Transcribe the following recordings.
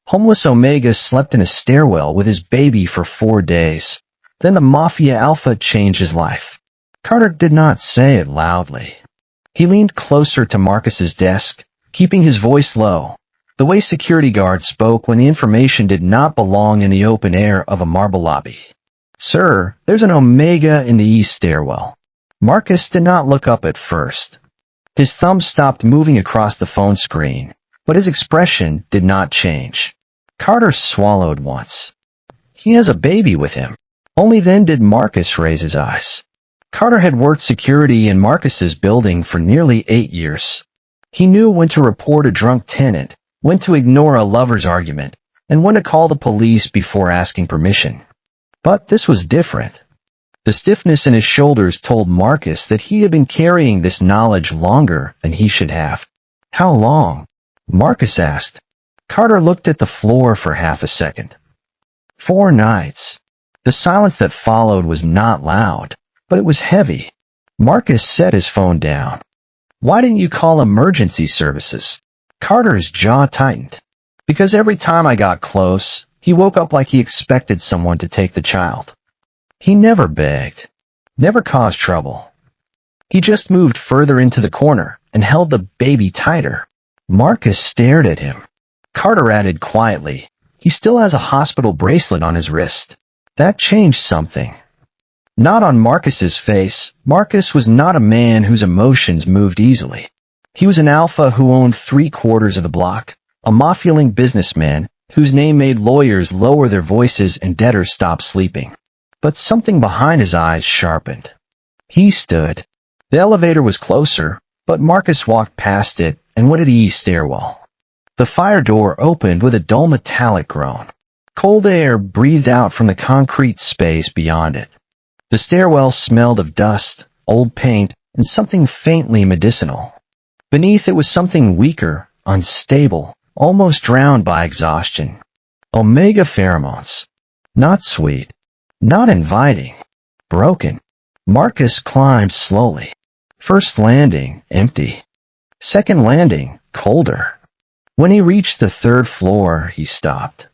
Homeless Omega slept in a stairwell with his baby for 4 days. Then the Mafia Alpha changed his life. Carter did not say it loudly. He leaned closer to Marcus's desk, keeping his voice low, the way security guards spoke when the information did not belong in the open air of a marble lobby. "Sir, there's an Omega in the east stairwell." Marcus did not look up at first. His thumb stopped moving across the phone screen, but his expression did not change. Carter swallowed once. He has a baby with him. Only then did Marcus raise his eyes. Carter had worked security in Marcus's building for nearly 8 years. He knew when to report a drunk tenant, when to ignore a lover's argument, and when to call the police before asking permission. But this was different. The stiffness in his shoulders told Marcus that he had been carrying this knowledge longer than he should have. "How long?" Marcus asked. Carter looked at the floor for half a second. 4 nights. The silence that followed was not loud, but it was heavy. Marcus set his phone down. "Why didn't you call emergency services?" Carter's jaw tightened. "Because every time I got close, he woke up like he expected someone to take the child. He never begged, never caused trouble. He just moved further into the corner and held the baby tighter." Marcus stared at him. Carter added quietly, "He still has a hospital bracelet on his wrist." That changed something. Not on Marcus's face. Marcus was not a man whose emotions moved easily. He was an alpha who owned 3/4 of the block, a mafia-linked businessman whose name made lawyers lower their voices and debtors stop sleeping. But something behind his eyes sharpened. He stood. The elevator was closer, but Marcus walked past it and went to the east stairwell. The fire door opened with a dull metallic groan. Cold air breathed out from the concrete space beyond it. The stairwell smelled of dust, old paint, and something faintly medicinal. Beneath it was something weaker, unstable, almost drowned by exhaustion. Omega pheromones. Not sweet. Not inviting. Broken. Marcus climbed slowly. First landing, empty. Second landing, colder. When he reached the 3rd floor, he stopped.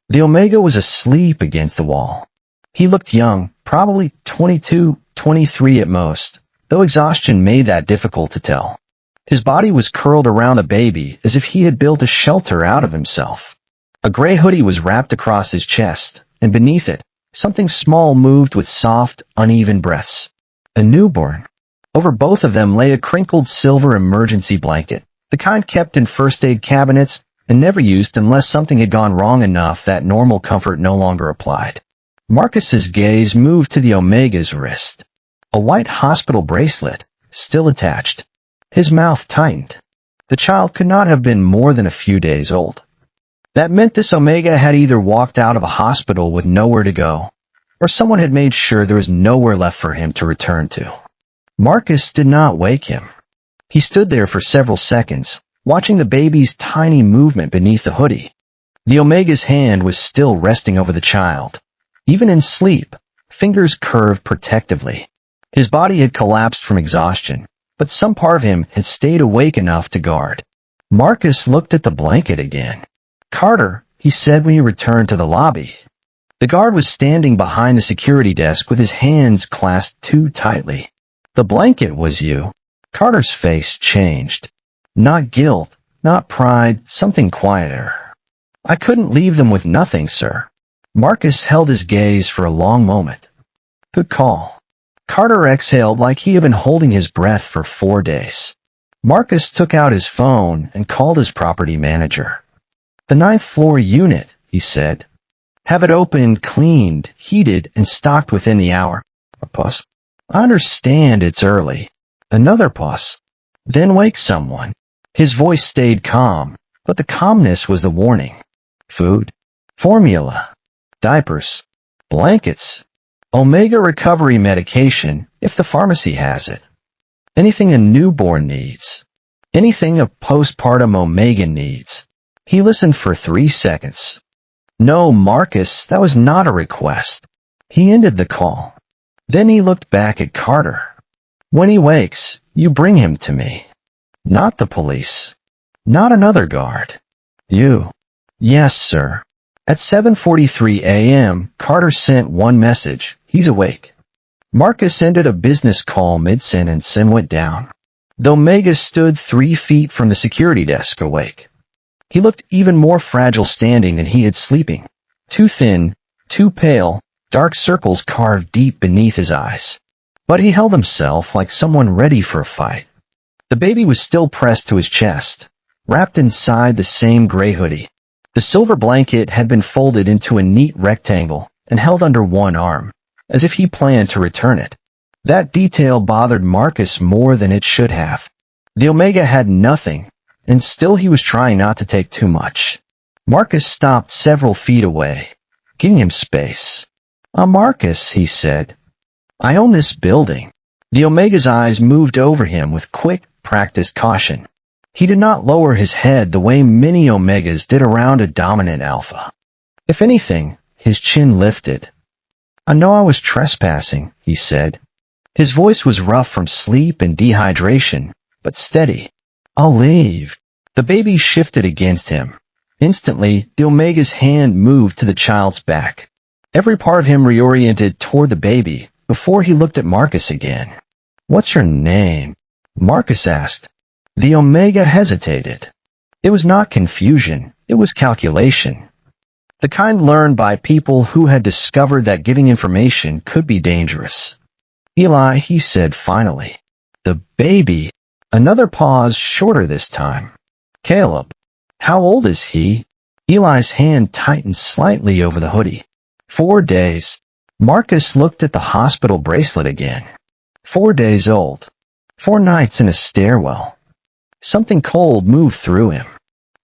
The Omega was asleep against the wall. He looked young, probably 22, 23 at most, though exhaustion made that difficult to tell. His body was curled around the baby as if he had built a shelter out of himself. A gray hoodie was wrapped across his chest, and beneath it, something small moved with soft, uneven breaths. A newborn. Over both of them lay a crinkled silver emergency blanket, the kind kept in first aid cabinets and never used unless something had gone wrong enough that normal comfort no longer applied. Marcus's gaze moved to the Omega's wrist. A white hospital bracelet, still attached. His mouth tightened. The child could not have been more than a few days old. That meant this Omega had either walked out of a hospital with nowhere to go, or someone had made sure there was nowhere left for him to return to. Marcus did not wake him. He stood there for several seconds, watching the baby's tiny movement beneath the hoodie. The Omega's hand was still resting over the child. Even in sleep, fingers curved protectively. His body had collapsed from exhaustion, but some part of him had stayed awake enough to guard. Marcus looked at the blanket again. "Carter," he said when he returned to the lobby. The guard was standing behind the security desk with his hands clasped too tightly. "The blanket was you." Carter's face changed. Not guilt, not pride, something quieter. "I couldn't leave them with nothing, sir." Marcus held his gaze for a long moment. "Good call." Carter exhaled like he had been holding his breath for 4 days. Marcus took out his phone and called his property manager. "The 9th floor unit," he said. "Have it opened, cleaned, heated, and stocked within the hour." A pause. "I understand it's early." Another pause. "Then wake someone." His voice stayed calm, but the calmness was the warning. "Food, formula, diapers, blankets, Omega recovery medication if the pharmacy has it. Anything a newborn needs. Anything a postpartum Omega needs." He listened for 3 seconds. "No, Marcus, that was not a request." He ended the call. Then he looked back at Carter. "When he wakes, you bring him to me. Not the police. Not another guard. You. Yes, sir. At 7:43 a.m., Carter sent one message. He's awake. Marcus ended a business call mid-sentence and went down. The Omega stood 3 feet from the security desk, awake. He looked even more fragile standing than he had sleeping. Too thin, too pale, dark circles carved deep beneath his eyes. But he held himself like someone ready for a fight. The baby was still pressed to his chest, wrapped inside the same gray hoodie. The silver blanket had been folded into a neat rectangle and held under one arm, as if he planned to return it. That detail bothered Marcus more than it should have. The Omega had nothing, and still he was trying not to take too much. Marcus stopped several feet away, giving him space. Marcus, he said. I own this building. The Omega's eyes moved over him with quick, practiced caution. He did not lower his head the way many Omegas did around a dominant alpha. If anything, his chin lifted. I know I was trespassing, he said. His voice was rough from sleep and dehydration, but steady. I'll leave. The baby shifted against him. Instantly, the Omega's hand moved to the child's back. Every part of him reoriented toward the baby before he looked at Marcus again. What's your name? Marcus asked. The Omega hesitated. It was not confusion, it was calculation. The kind learned by people who had discovered that giving information could be dangerous. Eli, he said finally. The baby. Another pause, shorter this time. Caleb. How old is he? Eli's hand tightened slightly over the hoodie. 4 days. Marcus looked at the hospital bracelet again. 4 days old. 4 nights in a stairwell. Something cold moved through him.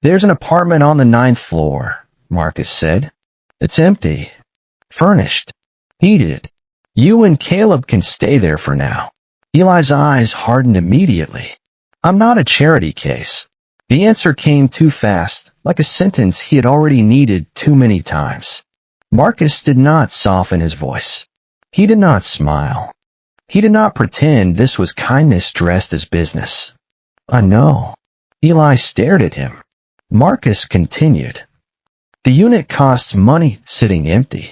There's an apartment on the 9th floor, Marcus said. It's empty. Furnished. Heated. You and Caleb can stay there for now. Eli's eyes hardened immediately. I'm not a charity case. The answer came too fast, like a sentence he had already needed too many times. Marcus did not soften his voice. He did not smile. He did not pretend this was kindness dressed as business. I know. Eli stared at him. Marcus continued. The unit costs money sitting empty.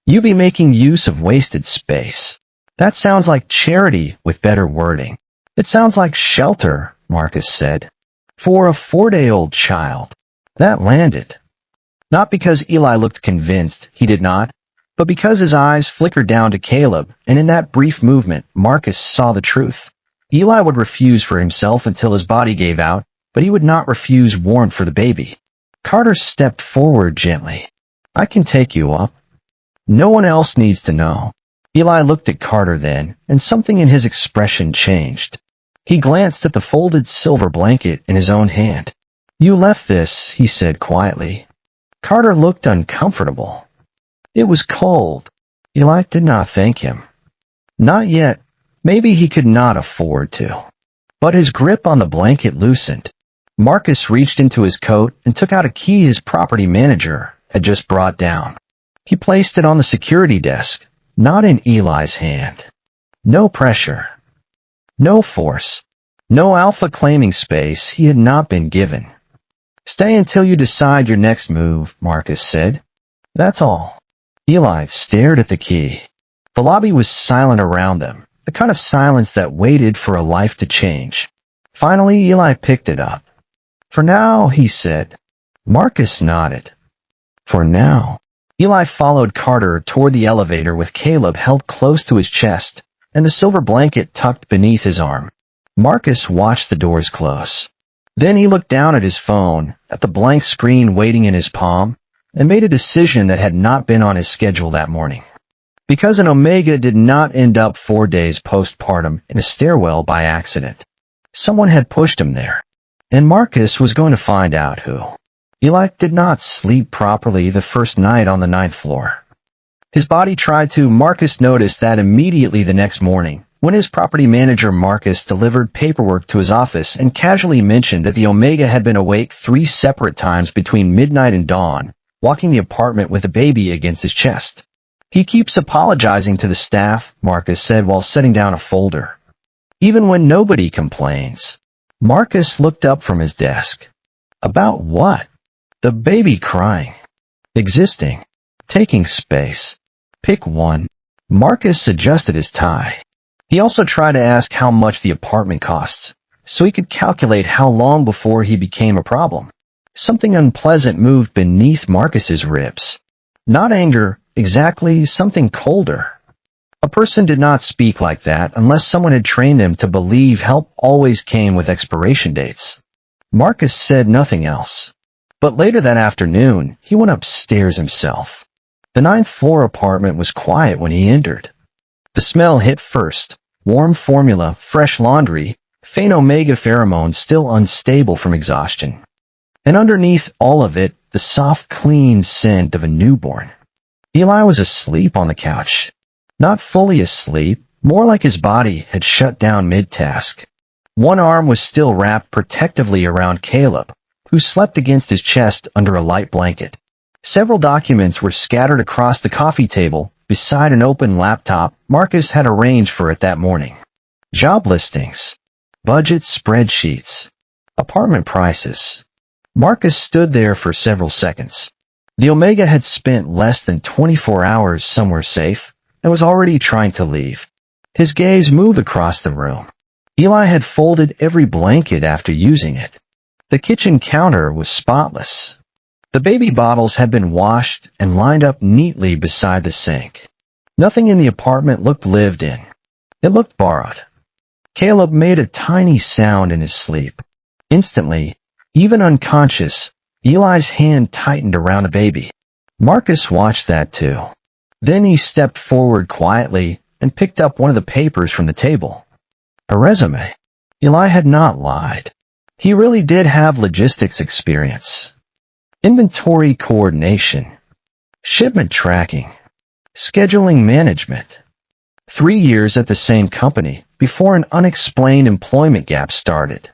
You be making use of wasted space. That sounds like charity with better wording. It sounds like shelter, Marcus said. For a 4-day-old child. That landed. Not because Eli looked convinced, he did not, but because his eyes flickered down to Caleb, and in that brief movement, Marcus saw the truth. Eli would refuse for himself until his body gave out, but he would not refuse warmth for the baby. Carter stepped forward gently. I can take you up. No one else needs to know. Eli looked at Carter then, and something in his expression changed. He glanced at the folded silver blanket in his own hand. You left this, he said quietly. Carter looked uncomfortable. It was cold. Eli did not thank him. Not yet. Maybe he could not afford to. But his grip on the blanket loosened. Marcus reached into his coat and took out a key his property manager had just brought down. He placed it on the security desk, not in Eli's hand. No pressure. No force. No alpha claiming space he had not been given. Stay until you decide your next move, Marcus said. That's all. Eli stared at the key. The lobby was silent around them, the kind of silence that waited for a life to change. Finally, Eli picked it up. For now, he said. Marcus nodded. For now. Eli followed Carter toward the elevator with Caleb held close to his chest and the silver blanket tucked beneath his arm. Marcus watched the doors close. Then he looked down at his phone, at the blank screen waiting in his palm, and made a decision that had not been on his schedule that morning. Because an Omega did not end up 4 days postpartum in a stairwell by accident. Someone had pushed him there, and Marcus was going to find out who. Eli did not sleep properly the first night on the 9th floor. His body tried to. Marcus noticed that immediately the next morning, when his property manager Marcus delivered paperwork to his office and casually mentioned that the Omega had been awake 3 separate times between midnight and dawn, walking the apartment with a baby against his chest. He keeps apologizing to the staff, Marcus said while setting down a folder. Even when nobody complains. Marcus looked up from his desk. About what? The baby crying. Existing. Taking space. Pick one. Marcus adjusted his tie. He also tried to ask how much the apartment costs, so he could calculate how long before he became a problem. Something unpleasant moved beneath Marcus's ribs. Not anger, exactly, something colder. A person did not speak like that unless someone had trained them to believe help always came with expiration dates. Marcus said nothing else. But later that afternoon, he went upstairs himself. The ninth-floor apartment was quiet when he entered. The smell hit first. Warm formula, fresh laundry, faint omega pheromones still unstable from exhaustion. And underneath all of it, the soft, clean scent of a newborn. Eli was asleep on the couch. Not fully asleep, more like his body had shut down mid-task. One arm was still wrapped protectively around Caleb, who slept against his chest under a light blanket. Several documents were scattered across the coffee table beside an open laptop Marcus had arranged for it that morning. Job listings, budget spreadsheets, apartment prices. Marcus stood there for several seconds. The Omega had spent less than 24 hours somewhere safe and was already trying to leave. His gaze moved across the room. Eli had folded every blanket after using it. The kitchen counter was spotless. The baby bottles had been washed and lined up neatly beside the sink. Nothing in the apartment looked lived in. It looked borrowed. Caleb made a tiny sound in his sleep. Instantly, even unconscious, Eli's hand tightened around the baby. Marcus watched that too. Then he stepped forward quietly and picked up one of the papers from the table. A resume. Eli had not lied. He really did have logistics experience. Inventory coordination, shipment tracking, scheduling management. 3 years at the same company before an unexplained employment gap started.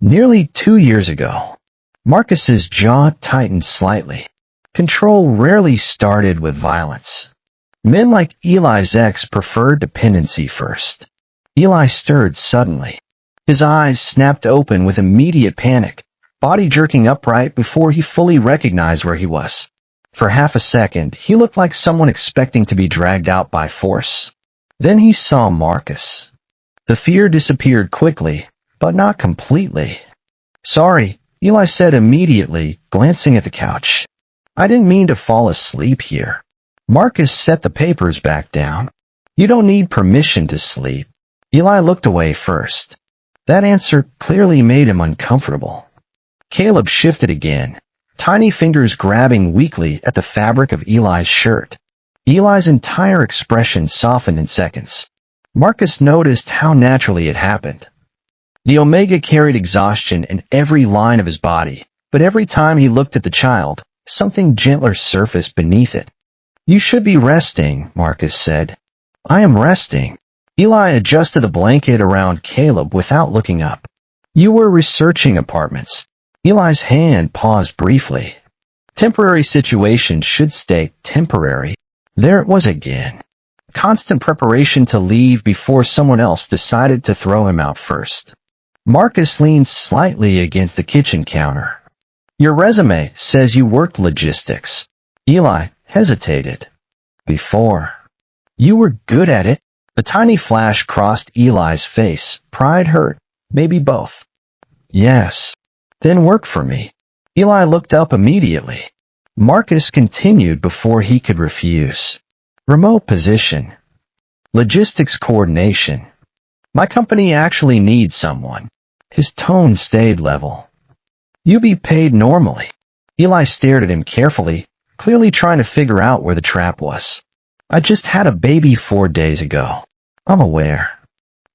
Nearly 2 years ago. Marcus's jaw tightened slightly. Control rarely started with violence. Men like Eli's ex preferred dependency first. Eli stirred suddenly. His eyes snapped open with immediate panic, body jerking upright before he fully recognized where he was. For half a second, he looked like someone expecting to be dragged out by force. Then he saw Marcus. The fear disappeared quickly, but not completely. Sorry, Eli said immediately, glancing at the couch. I didn't mean to fall asleep here. Marcus set the papers back down. You don't need permission to sleep. Eli looked away first. That answer clearly made him uncomfortable. Caleb shifted again, tiny fingers grabbing weakly at the fabric of Eli's shirt. Eli's entire expression softened in seconds. Marcus noticed how naturally it happened. The Omega carried exhaustion in every line of his body, but every time he looked at the child, something gentler surfaced beneath it. You should be resting, Marcus said. I am resting. Eli adjusted the blanket around Caleb without looking up. You were researching apartments. Eli's hand paused briefly. Temporary situations should stay temporary. There it was again. Constant preparation to leave before someone else decided to throw him out first. Marcus leaned slightly against the kitchen counter. Your resume says you worked logistics. Eli hesitated. Before. You were good at it. The tiny flash crossed Eli's face. Pride hurt. Maybe both. Yes. Then work for me. Eli looked up immediately. Marcus continued before he could refuse. Remote position. Logistics coordination. My company actually needs someone. His tone stayed level. You be paid normally. Eli stared at him carefully, clearly trying to figure out where the trap was. I just had a baby 4 days ago. I'm aware.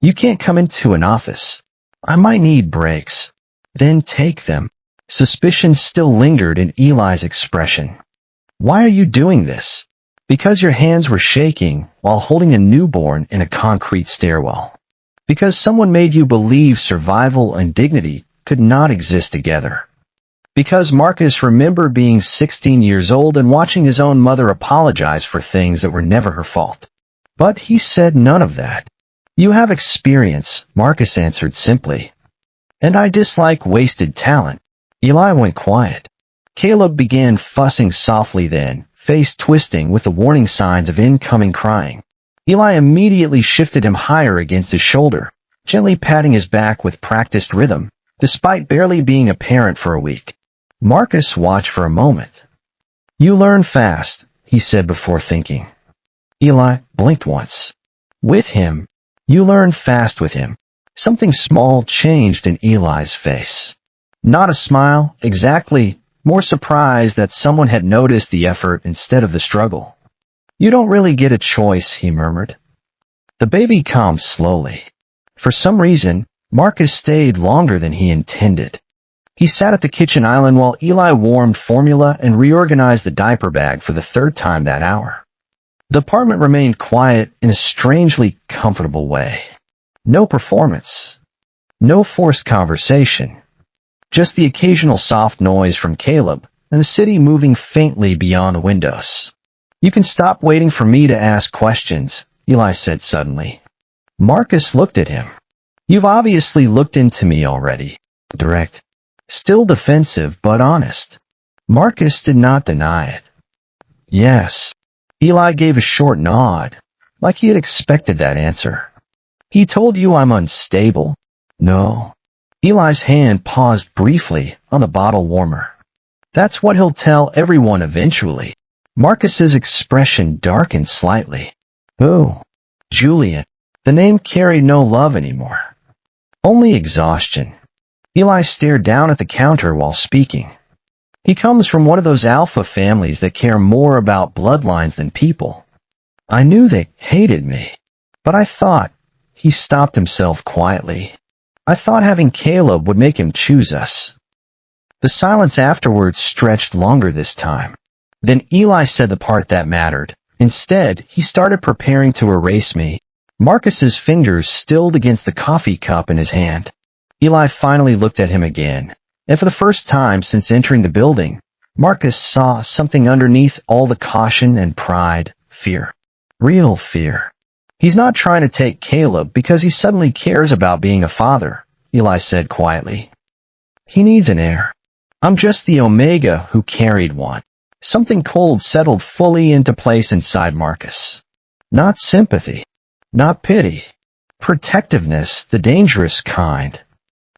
You can't come into an office. I might need breaks. Then take them. Suspicion still lingered in Eli's expression. Why are you doing this? Because your hands were shaking while holding a newborn in a concrete stairwell. Because someone made you believe survival and dignity could not exist together. Because Marcus remembered being 16 years old and watching his own mother apologize for things that were never her fault. But he said none of that. You have experience, Marcus answered simply. And I dislike wasted talent. Eli went quiet. Caleb began fussing softly then, face twisting with the warning signs of incoming crying. Eli immediately shifted him higher against his shoulder, gently patting his back with practiced rhythm, despite barely being a parent for a week. Marcus watched for a moment. "You learn fast," he said before thinking. Eli blinked once. With him. You learn fast with him. Something small changed in Eli's face. Not a smile, exactly, more surprised that someone had noticed the effort instead of the struggle. "You don't really get a choice," he murmured. The baby calmed slowly. For some reason, Marcus stayed longer than he intended. He sat at the kitchen island while Eli warmed formula and reorganized the diaper bag for the third time that hour. The apartment remained quiet in a strangely comfortable way. No performance. No forced conversation. Just the occasional soft noise from Caleb and the city moving faintly beyond the windows. "You can stop waiting for me to ask questions," Eli said suddenly. Marcus looked at him. "You've obviously looked into me already." Direct. Still defensive, but honest. Marcus did not deny it. "Yes." Eli gave a short nod, like he had expected that answer. "He told you I'm unstable?" "No." Eli's hand paused briefly on the bottle warmer. "That's what he'll tell everyone eventually." Marcus's expression darkened slightly. "Who?" "Julian." The name carried no love anymore. Only exhaustion. Eli stared down at the counter while speaking. "He comes from one of those alpha families that care more about bloodlines than people. I knew they hated me, but I thought," he stopped himself quietly, "I thought having Caleb would make him choose us." The silence afterwards stretched longer this time. Then Eli said the part that mattered. Instead, he started preparing to erase me. Marcus's fingers stilled against the coffee cup in his hand. Eli finally looked at him again, and for the first time since entering the building, Marcus saw something underneath all the caution and pride, fear. Real fear. "He's not trying to take Caleb because he suddenly cares about being a father," Eli said quietly. "He needs an heir. I'm just the omega who carried one." Something cold settled fully into place inside Marcus. Not sympathy. Not pity. Protectiveness, the dangerous kind.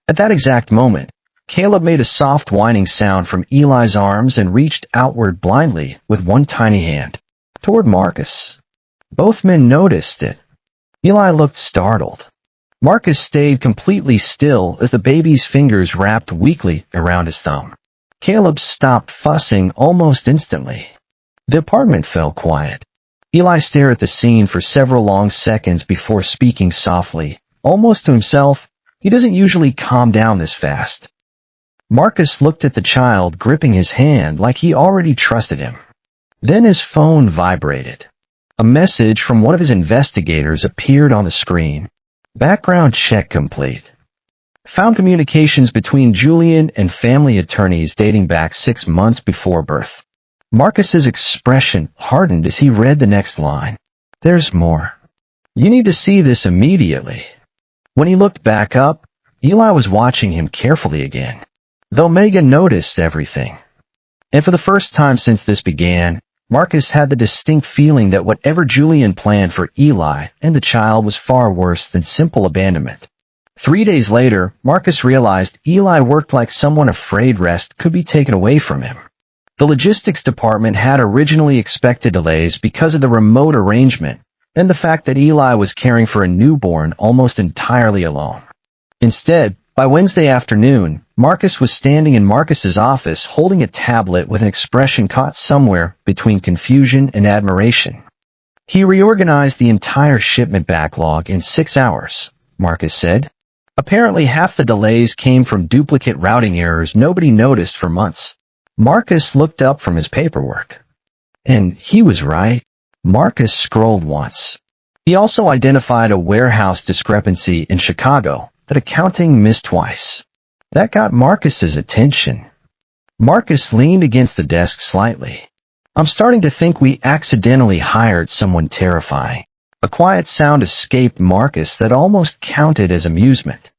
At that exact moment, Caleb made a soft whining sound from Eli's arms and reached outward blindly with one tiny hand, toward Marcus. Both men noticed it. Eli looked startled. Marcus stayed completely still as the baby's fingers wrapped weakly around his thumb. Caleb stopped fussing almost instantly. The apartment fell quiet. Eli stared at the scene for several long seconds before speaking softly, almost to himself. He doesn't usually calm down this fast. Marcus looked at the child, gripping his hand like he already trusted him. Then his phone vibrated. A message from one of his investigators appeared on the screen. "Background check complete. Found communications between Julian and family attorneys dating back 6 months before birth." Marcus's expression hardened as he read the next line. "There's more. You need to see this immediately." When he looked back up, Eli was watching him carefully again. The Omega noticed everything. And for the first time since this began, Marcus had the distinct feeling that whatever Julian planned for Eli and the child was far worse than simple abandonment. 3 days later, Marcus realized Eli worked like someone afraid rest could be taken away from him. The logistics department had originally expected delays because of the remote arrangement and the fact that Eli was caring for a newborn almost entirely alone. Instead, by Wednesday afternoon, Marcus was standing in Marcus's office holding a tablet with an expression caught somewhere between confusion and admiration. "He reorganized the entire shipment backlog in 6 hours, Marcus said. "Apparently half the delays came from duplicate routing errors nobody noticed for months." Marcus looked up from his paperwork. And he was right. Marcus scrolled once. He also identified a warehouse discrepancy in Chicago that accounting missed twice. That got Marcus's attention. Marcus leaned against the desk slightly. "I'm starting to think we accidentally hired someone terrifying." A quiet sound escaped Marcus that almost counted as amusement.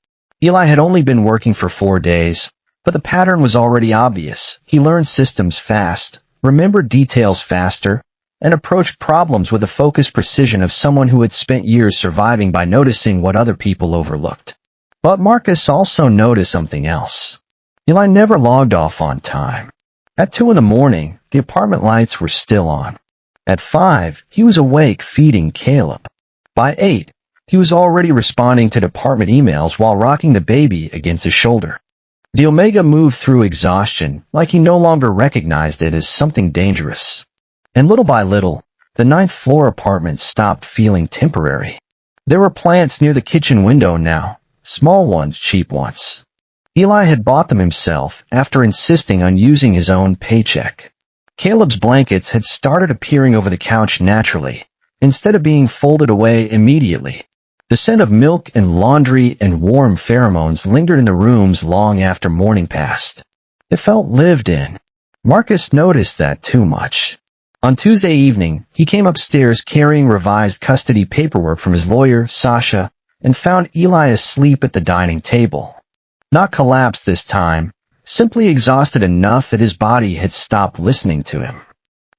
Eli had only been working for 4 days, But the pattern was already obvious. He learned systems fast, remembered details faster, and approached problems with the focused precision of someone who had spent years surviving by noticing what other people overlooked. But Marcus also noticed something else. Eli never logged off on time. At 2 in the morning, the apartment lights were still on. At 5, he was awake feeding Caleb. By 8, he was already responding to department emails while rocking the baby against his shoulder. The Omega moved through exhaustion like he no longer recognized it as something dangerous. And little by little, the 9th floor apartment stopped feeling temporary. There were plants near the kitchen window now, small ones, cheap ones. Eli had bought them himself after insisting on using his own paycheck. Caleb's blankets had started appearing over the couch naturally, instead of being folded away immediately. The scent of milk and laundry and warm pheromones lingered in the rooms long after morning passed. It felt lived in. Marcus noticed that too much. On Tuesday evening, he came upstairs carrying revised custody paperwork from his lawyer, Sasha, and found Eli asleep at the dining table. Not collapsed this time, simply exhausted enough that his body had stopped listening to him.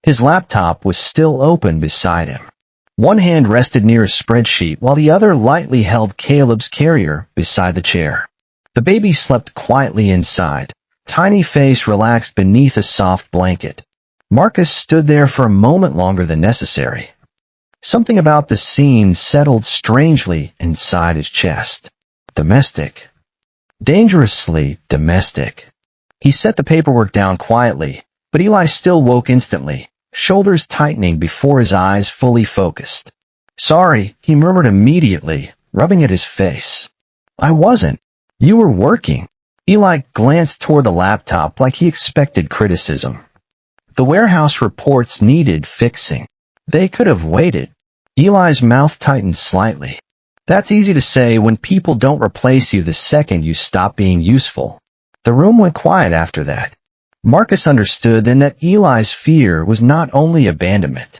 His laptop was still open beside him. One hand rested near a spreadsheet while the other lightly held Caleb's carrier beside the chair. The baby slept quietly inside, tiny face relaxed beneath a soft blanket. Marcus stood there for a moment longer than necessary. Something about the scene settled strangely inside his chest. Domestic. Dangerously domestic. He set the paperwork down quietly, but Eli still woke instantly, shoulders tightening before his eyes fully focused. "Sorry," he murmured immediately, rubbing at his face. "I wasn't. You were working." Eli glanced toward the laptop like he expected criticism. The warehouse reports needed fixing. They could have waited. Eli's mouth tightened slightly. That's easy to say when people don't replace you the second you stop being useful. The room went quiet after that. Marcus understood then that Eli's fear was not only abandonment.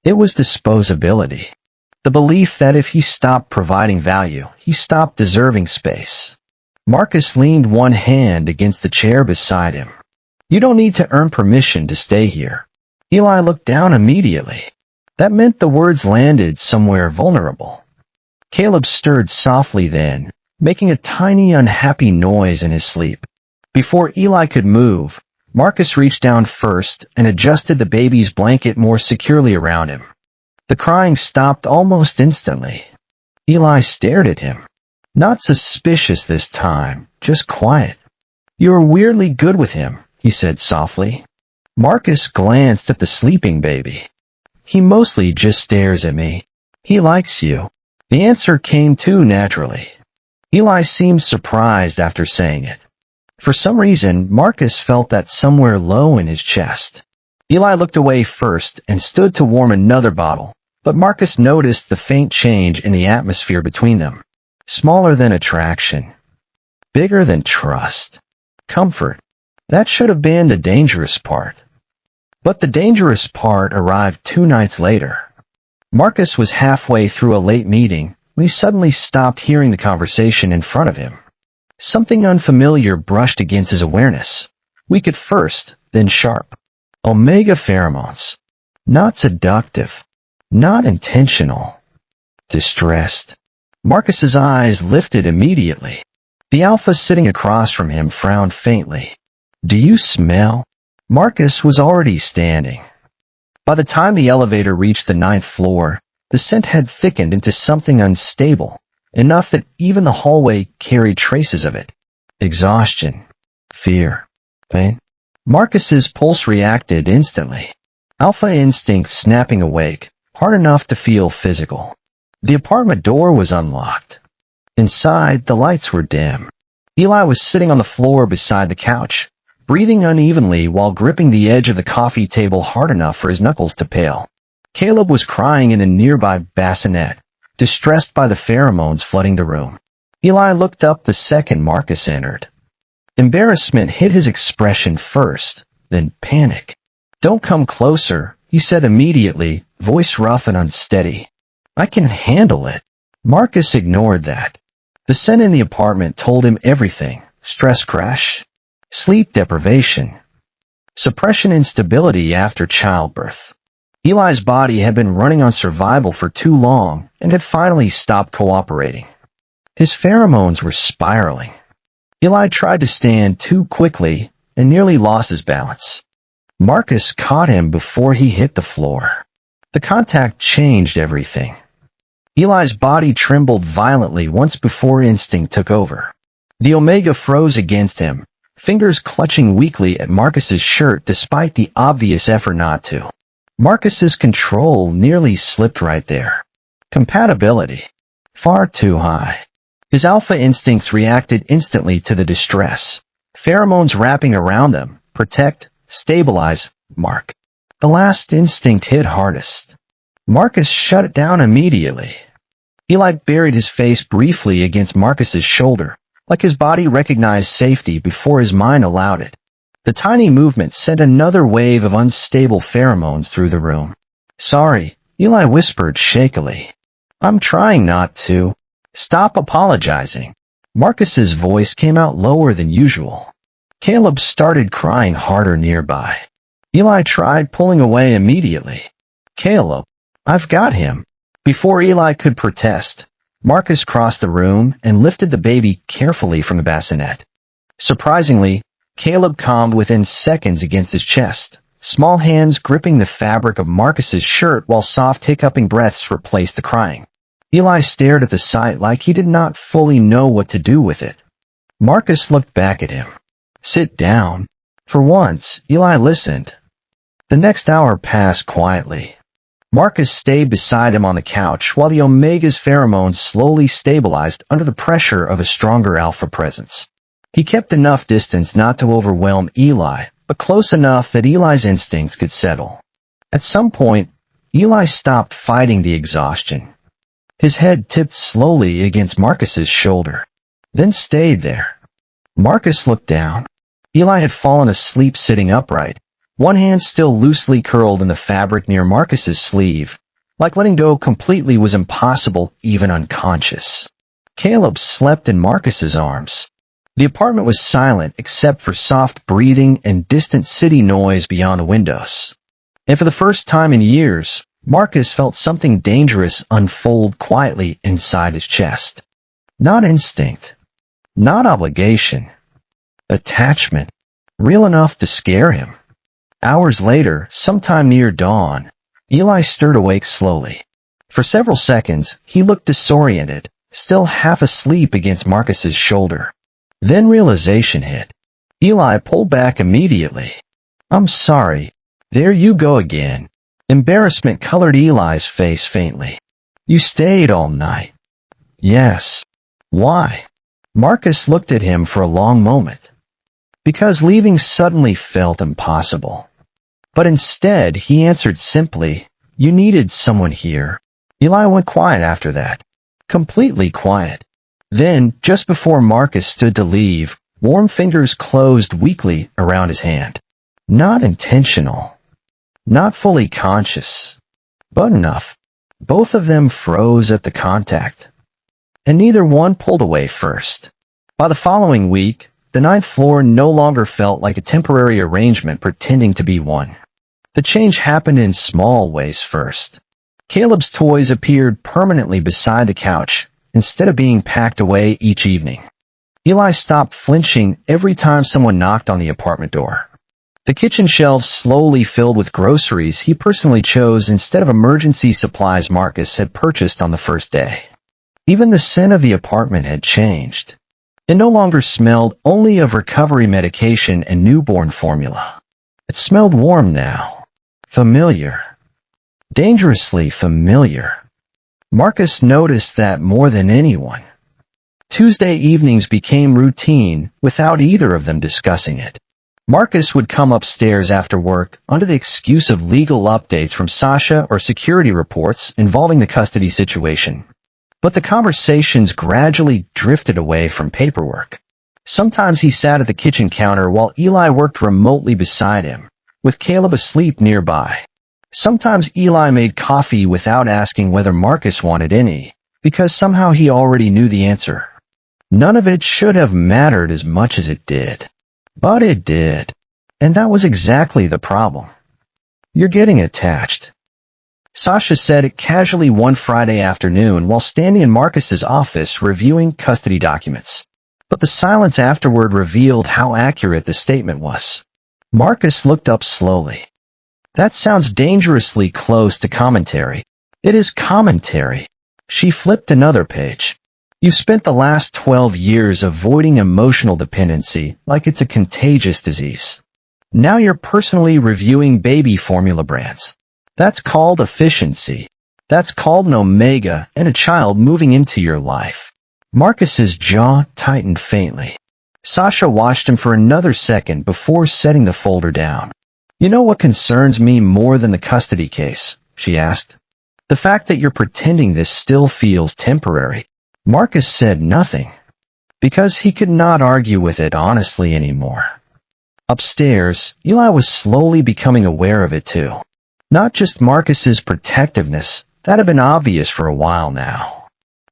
It was disposability. The belief that if he stopped providing value, he stopped deserving space. Marcus leaned one hand against the chair beside him. "You don't need to earn permission to stay here." Eli looked down immediately. That meant the words landed somewhere vulnerable. Caleb stirred softly then, making a tiny unhappy noise in his sleep. Before Eli could move, Marcus reached down first and adjusted the baby's blanket more securely around him. The crying stopped almost instantly. Eli stared at him. Not suspicious this time, just quiet. "You're weirdly good with him," he said softly. Marcus glanced at the sleeping baby. "He mostly just stares at me. He likes you." The answer came too naturally. Eli seemed surprised after saying it. For some reason, Marcus felt that somewhere low in his chest. Eli looked away first and stood to warm another bottle, but Marcus noticed the faint change in the atmosphere between them. Smaller than attraction. Bigger than trust. Comfort. That should have been the dangerous part. But the dangerous part arrived 2 nights later. Marcus was halfway through a late meeting when he suddenly stopped hearing the conversation in front of him. Something unfamiliar brushed against his awareness. Weak at first, then sharp. Omega pheromones. Not seductive. Not intentional. Distressed. Marcus's eyes lifted immediately. The alpha sitting across from him frowned faintly. "Do you smell?" Marcus was already standing. By the time the elevator reached the 9th floor, the scent had thickened into something unstable, enough that even the hallway carried traces of it. Exhaustion. Fear. Pain. Marcus's pulse reacted instantly. Alpha instinct snapping awake, hard enough to feel physical. The apartment door was unlocked. Inside, the lights were dim. Eli was sitting on the floor beside the couch, breathing unevenly while gripping the edge of the coffee table hard enough for his knuckles to pale. Caleb was crying in a nearby bassinet, distressed by the pheromones flooding the room. Eli looked up the second Marcus entered. Embarrassment hit his expression first, then panic. "Don't come closer," he said immediately, voice rough and unsteady. "I can handle it." Marcus ignored that. The scent in the apartment told him everything. Stress crash. sleep deprivation, suppression instability after childbirth. Eli's body had been running on survival for too long and had finally stopped cooperating. His pheromones were spiraling. Eli tried to stand too quickly and nearly lost his balance. Marcus caught him before he hit the floor. The contact changed everything. Eli's body trembled violently once before instinct took over. The Omega froze against him, fingers clutching weakly at Marcus's shirt despite the obvious effort not to. Marcus's control nearly slipped right there. Compatibility. Far too high. His alpha instincts reacted instantly to the distress. Pheromones wrapping around them. Protect, stabilize, mark. The last instinct hit hardest. Marcus shut it down immediately. Eli buried his face briefly against Marcus's shoulder, like his body recognized safety before his mind allowed it. The tiny movement sent another wave of unstable pheromones through the room. Sorry, Eli whispered shakily. I'm trying not to. Stop apologizing. Marcus's voice came out lower than usual. Caleb started crying harder nearby. Eli tried pulling away immediately. Caleb, I've got him. Before Eli could protest, Marcus crossed the room and lifted the baby carefully from the bassinet. Surprisingly, Caleb calmed within seconds against his chest, small hands gripping the fabric of Marcus's shirt while soft hiccuping breaths replaced the crying. Eli stared at the sight like he did not fully know what to do with it. Marcus looked back at him. Sit down. For once, Eli listened. The next hour passed quietly. Marcus stayed beside him on the couch while the Omega's pheromones slowly stabilized under the pressure of a stronger alpha presence. He kept enough distance not to overwhelm Eli, but close enough that Eli's instincts could settle. At some point, Eli stopped fighting the exhaustion. His head tipped slowly against Marcus's shoulder, then stayed there. Marcus looked down. Eli had fallen asleep sitting upright, one hand still loosely curled in the fabric near Marcus's sleeve, like letting go completely was impossible, even unconscious. Caleb slept in Marcus's arms. The apartment was silent except for soft breathing and distant city noise beyond the windows. And for the first time in years, Marcus felt something dangerous unfold quietly inside his chest. Not instinct, not obligation, attachment, real enough to scare him. Hours later, sometime near dawn, Eli stirred awake slowly. For several seconds, he looked disoriented, still half asleep against Marcus's shoulder. Then realization hit. Eli pulled back immediately. I'm sorry. There you go again. Embarrassment colored Eli's face faintly. You stayed all night. Yes. Why? Marcus looked at him for a long moment. Because leaving suddenly felt impossible. But instead, he answered simply, you needed someone here. Eli went quiet after that. Completely quiet. Then, just before Marcus stood to leave, warm fingers closed weakly around his hand. Not intentional. Not fully conscious. But enough. Both of them froze at the contact. And neither one pulled away first. By the following week, the 9th floor no longer felt like a temporary arrangement pretending to be one. The change happened in small ways first. Caleb's toys appeared permanently beside the couch, instead of being packed away each evening. Eli stopped flinching every time someone knocked on the apartment door. The kitchen shelves slowly filled with groceries he personally chose instead of emergency supplies Marcus had purchased on the first day. Even the scent of the apartment had changed. It no longer smelled only of recovery medication and newborn formula. It smelled warm now. Familiar. Dangerously familiar. Marcus noticed that more than anyone. Tuesday evenings became routine without either of them discussing it. Marcus would come upstairs after work under the excuse of legal updates from Sasha or security reports involving the custody situation. But the conversations gradually drifted away from paperwork. Sometimes he sat at the kitchen counter while Eli worked remotely beside him, with Caleb asleep nearby. Sometimes Eli made coffee without asking whether Marcus wanted any, because somehow he already knew the answer. None of it should have mattered as much as it did. But it did. And that was exactly the problem. You're getting attached. Sasha said it casually one Friday afternoon while standing in Marcus's office reviewing custody documents. But the silence afterward revealed how accurate the statement was. Marcus looked up slowly. That sounds dangerously close to commentary. It is commentary. She flipped another page. You've spent the last 12 years avoiding emotional dependency like it's a contagious disease. Now you're personally reviewing baby formula brands. That's called efficiency. That's called an omega and a child moving into your life. Marcus's jaw tightened faintly. Sasha watched him for another second before setting the folder down. You know what concerns me more than the custody case? She asked. The fact that you're pretending this still feels temporary. Marcus said nothing, because he could not argue with it honestly anymore. Upstairs, Eli was slowly becoming aware of it too. Not just Marcus's protectiveness, that had been obvious for a while now.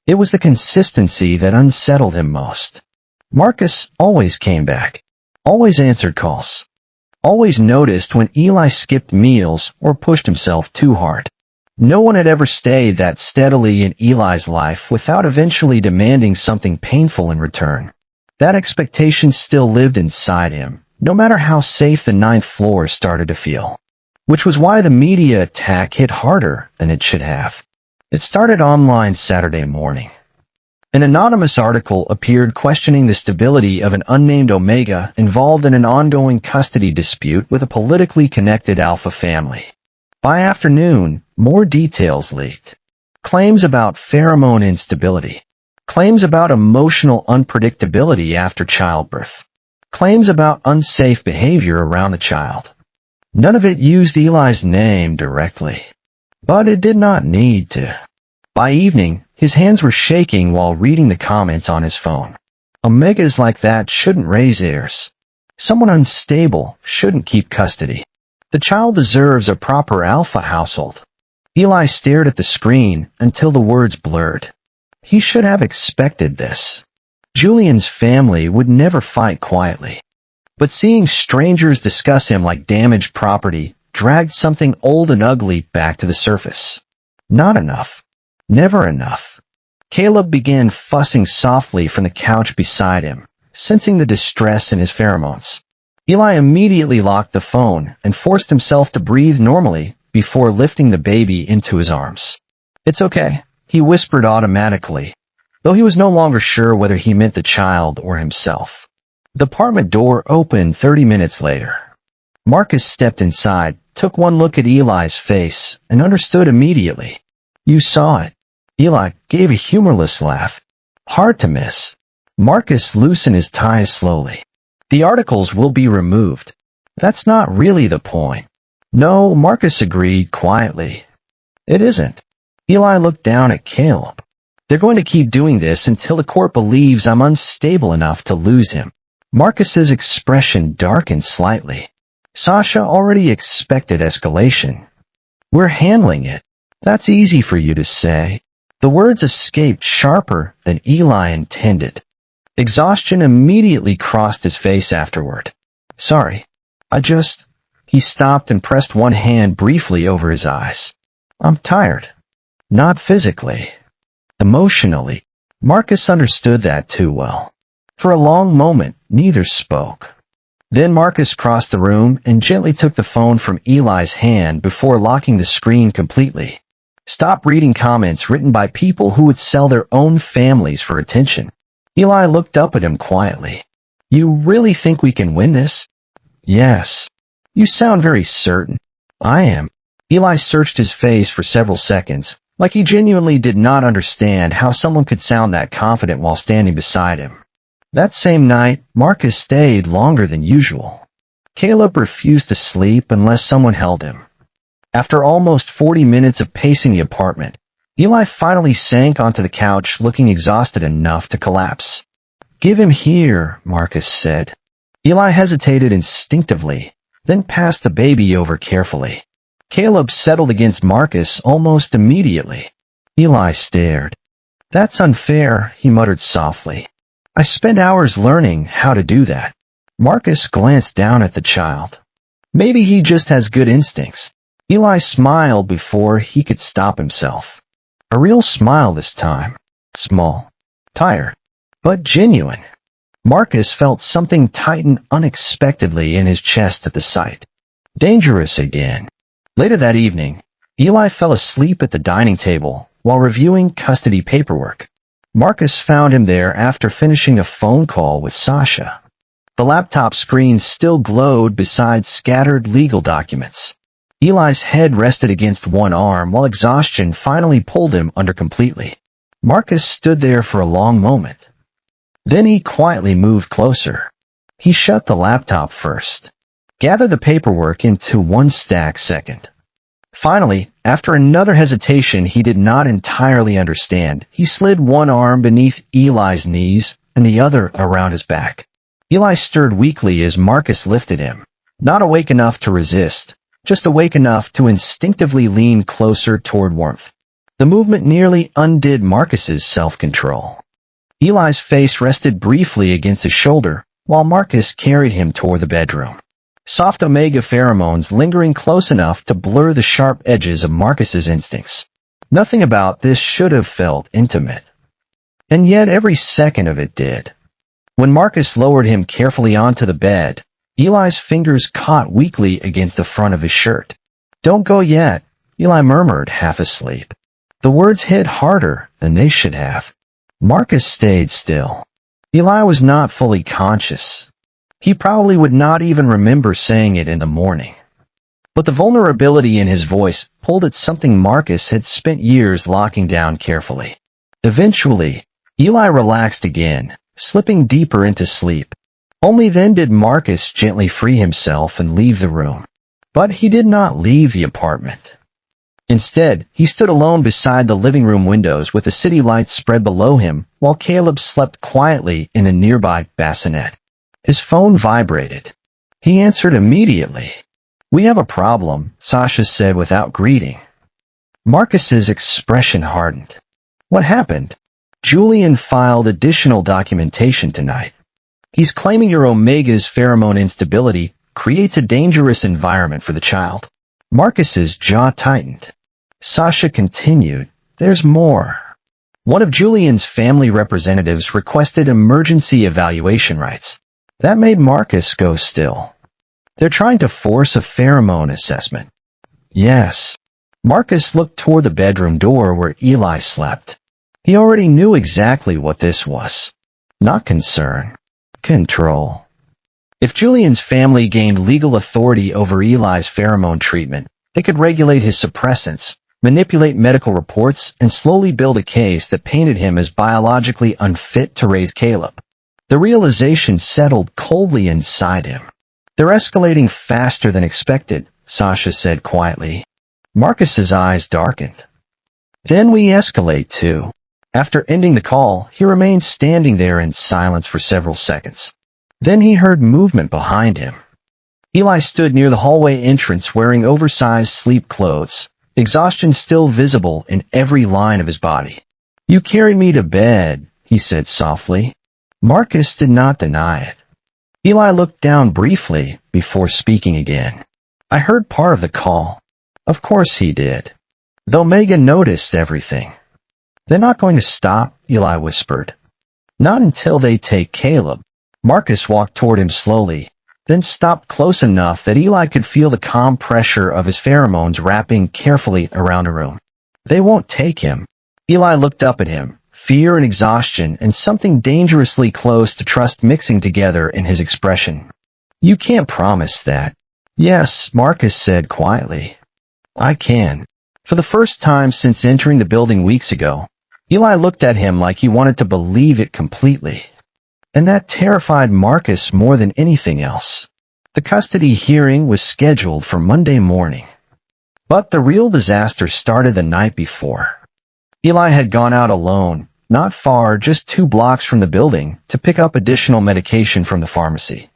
It was the consistency that unsettled him most. Marcus always came back, always answered calls, always noticed when Eli skipped meals or pushed himself too hard. No one had ever stayed that steadily in Eli's life without eventually demanding something painful in return. That expectation still lived inside him, no matter how safe the 9th floor started to feel. Which was why the media attack hit harder than it should have. It started online Saturday morning. An anonymous article appeared questioning the stability of an unnamed omega involved in an ongoing custody dispute with a politically connected alpha family. By afternoon, more details leaked. Claims about pheromone instability. Claims about emotional unpredictability after childbirth. Claims about unsafe behavior around the child. None of it used Eli's name directly. But it did not need to. By evening, his hands were shaking while reading the comments on his phone. Omegas like that shouldn't raise heirs. Someone unstable shouldn't keep custody. The child deserves a proper alpha household. Eli stared at the screen until the words blurred. He should have expected this. Julian's family would never fight quietly. But seeing strangers discuss him like damaged property dragged something old and ugly back to the surface. Not enough. Never enough. Caleb began fussing softly from the couch beside him, sensing the distress in his pheromones. Eli immediately locked the phone and forced himself to breathe normally before lifting the baby into his arms. It's okay, he whispered automatically, though he was no longer sure whether he meant the child or himself. The apartment door opened 30 minutes later. Marcus stepped inside, took one look at Eli's face, and understood immediately. You saw it. Eli gave a humorless laugh. Hard to miss. Marcus loosened his ties slowly. The articles will be removed. That's not really the point. No, Marcus agreed quietly. It isn't. Eli looked down at Caleb. They're going to keep doing this until the court believes I'm unstable enough to lose him. Marcus's expression darkened slightly. Sasha already expected escalation. We're handling it. That's easy for you to say. The words escaped sharper than Eli intended. Exhaustion immediately crossed his face afterward. Sorry. He stopped and pressed one hand briefly over his eyes. I'm tired. Not physically. Emotionally. Marcus understood that too well. For a long moment, neither spoke. Then Marcus crossed the room and gently took the phone from Eli's hand before locking the screen completely. Stop reading comments written by people who would sell their own families for attention. Eli looked up at him quietly. You really think we can win this? Yes. You sound very certain. I am. Eli searched his face for several seconds, like he genuinely did not understand how someone could sound that confident while standing beside him. That same night, Marcus stayed longer than usual. Caleb refused to sleep unless someone held him. After almost 40 minutes of pacing the apartment, Eli finally sank onto the couch looking exhausted enough to collapse. Give him here, Marcus said. Eli hesitated instinctively, then passed the baby over carefully. Caleb settled against Marcus almost immediately. Eli stared. That's unfair, he muttered softly. I spent hours learning how to do that. Marcus glanced down at the child. Maybe he just has good instincts. Eli smiled before he could stop himself. A real smile this time. Small, tired, but genuine. Marcus felt something tighten unexpectedly in his chest at the sight. Dangerous again. Later that evening, Eli fell asleep at the dining table while reviewing custody paperwork. Marcus found him there after finishing a phone call with Sasha. The laptop screen still glowed beside scattered legal documents. Eli's head rested against one arm while exhaustion finally pulled him under completely. Marcus stood there for a long moment. Then he quietly moved closer. He shut the laptop first, gathered the paperwork into one stack second. Finally, after another hesitation he did not entirely understand, he slid one arm beneath Eli's knees and the other around his back. Eli stirred weakly as Marcus lifted him, not awake enough to resist, just awake enough to instinctively lean closer toward warmth. The movement nearly undid Marcus's self-control. Eli's face rested briefly against his shoulder while Marcus carried him toward the bedroom. Soft omega pheromones lingering close enough to blur the sharp edges of Marcus's instincts. Nothing about this should have felt intimate. And yet every second of it did. When Marcus lowered him carefully onto the bed, Eli's fingers caught weakly against the front of his shirt. "Don't go yet," Eli murmured, half asleep. The words hit harder than they should have. Marcus stayed still. Eli was not fully conscious. He probably would not even remember saying it in the morning. But the vulnerability in his voice pulled at something Marcus had spent years locking down carefully. Eventually, Eli relaxed again, slipping deeper into sleep. Only then did Marcus gently free himself and leave the room. But he did not leave the apartment. Instead, he stood alone beside the living room windows with the city lights spread below him while Caleb slept quietly in a nearby bassinet. His phone vibrated. He answered immediately. "We have a problem," Sasha said without greeting. Marcus's expression hardened. "What happened?" "Julian filed additional documentation tonight. He's claiming your Omega's pheromone instability creates a dangerous environment for the child." Marcus's jaw tightened. Sasha continued, "There's more. One of Julian's family representatives requested emergency evaluation rights. That made Marcus go still. They're trying to force a pheromone assessment." "Yes." Marcus looked toward the bedroom door where Eli slept. He already knew exactly what this was. Not concern. Control. If Julian's family gained legal authority over Eli's pheromone treatment, they could regulate his suppressants, manipulate medical reports, and slowly build a case that painted him as biologically unfit to raise Caleb. The realization settled coldly inside him. "They're escalating faster than expected," Sasha said quietly. Marcus's eyes darkened. "Then we escalate too." After ending the call, he remained standing there in silence for several seconds. Then he heard movement behind him. Eli stood near the hallway entrance wearing oversized sleep clothes, exhaustion still visible in every line of his body. "You carried me to bed," he said softly. Marcus did not deny it. Eli looked down briefly before speaking again. "I heard part of the call." Of course he did. Though Megan noticed everything. "They're not going to stop," Eli whispered. "Not until they take Caleb." Marcus walked toward him slowly, then stopped close enough that Eli could feel the calm pressure of his pheromones wrapping carefully around the room. "They won't take him." Eli looked up at him, fear and exhaustion and something dangerously close to trust mixing together in his expression. "You can't promise that." "Yes," Marcus said quietly. "I can." For the first time since entering the building weeks ago, Eli looked at him like he wanted to believe it completely. And that terrified Marcus more than anything else. The custody hearing was scheduled for Monday morning. But the real disaster started the night before. Eli had gone out alone, not far, just 2 blocks from the building, to pick up additional medication from the pharmacy.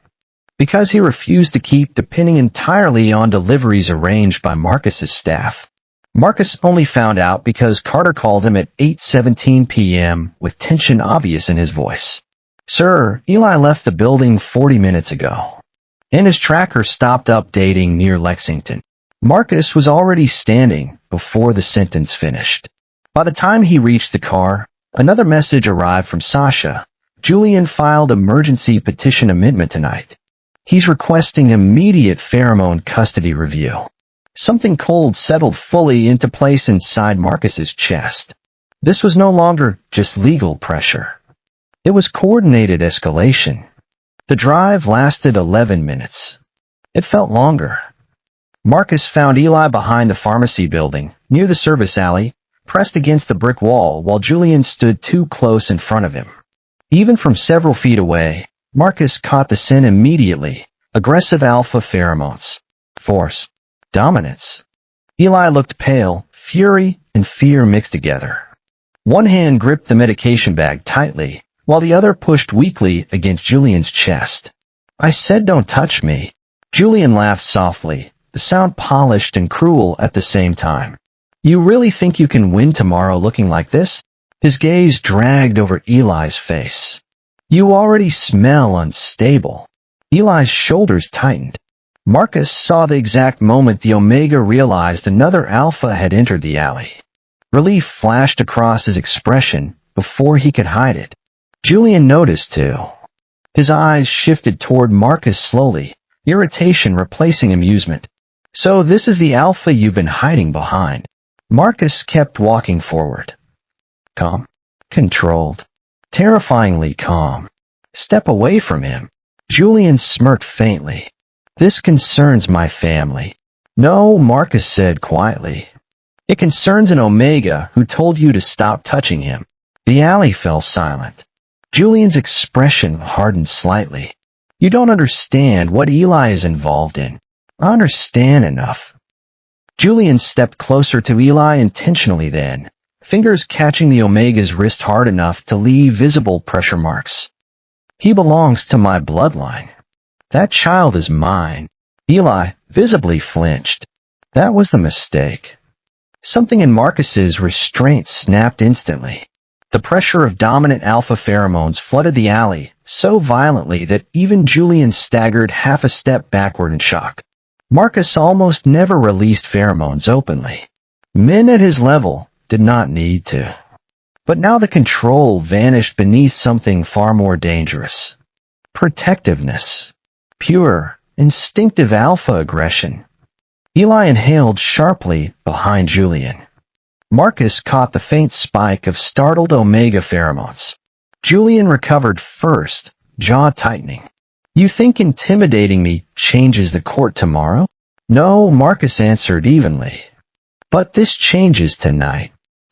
Because he refused to keep depending entirely on deliveries arranged by Marcus's staff. Marcus only found out because Carter called him at 8:17 p.m. with tension obvious in his voice. "Sir, Eli left the building 40 minutes ago." And his tracker stopped updating near Lexington. Marcus was already standing before the sentence finished. By the time he reached the car, another message arrived from Sasha. "Julian filed emergency petition amendment tonight. He's requesting immediate pheromone custody review." Something cold settled fully into place inside Marcus's chest. This was no longer just legal pressure. It was coordinated escalation. The drive lasted 11 minutes. It felt longer. Marcus found Eli behind the pharmacy building, near the service alley, pressed against the brick wall while Julian stood too close in front of him. Even from several feet away, Marcus caught the scent immediately. Aggressive alpha pheromones. Force. Dominance. Eli looked pale, fury and fear mixed together. One hand gripped the medication bag tightly, while the other pushed weakly against Julian's chest. "I said don't touch me." Julian laughed softly, the sound polished and cruel at the same time. "You really think you can win tomorrow looking like this?" His gaze dragged over Eli's face. "You already smell unstable." Eli's shoulders tightened. Marcus saw the exact moment the Omega realized another alpha had entered the alley. Relief flashed across his expression before he could hide it. Julian noticed too. His eyes shifted toward Marcus slowly, irritation replacing amusement. "So this is the alpha you've been hiding behind." Marcus kept walking forward. Calm. Controlled. Terrifyingly calm. "Step away from him." Julian smirked faintly. "This concerns my family." "No," Marcus said quietly. "It concerns an Omega who told you to stop touching him." The alley fell silent. Julian's expression hardened slightly. "You don't understand what Eli is involved in." "I understand enough." Julian stepped closer to Eli intentionally then, fingers catching the Omega's wrist hard enough to leave visible pressure marks. "He belongs to my bloodline. That child is mine." Eli visibly flinched. That was the mistake. Something in Marcus's restraint snapped instantly. The pressure of dominant alpha pheromones flooded the alley so violently that even Julian staggered half a step backward in shock. Marcus almost never released pheromones openly. Men at his level did not need to. But now the control vanished beneath something far more dangerous. Protectiveness. Pure, instinctive alpha aggression. Eli inhaled sharply behind Julian. Marcus caught the faint spike of startled Omega pheromones. Julian recovered first, jaw tightening. "You think intimidating me changes the court tomorrow?" "No," Marcus answered evenly. "But this changes tonight."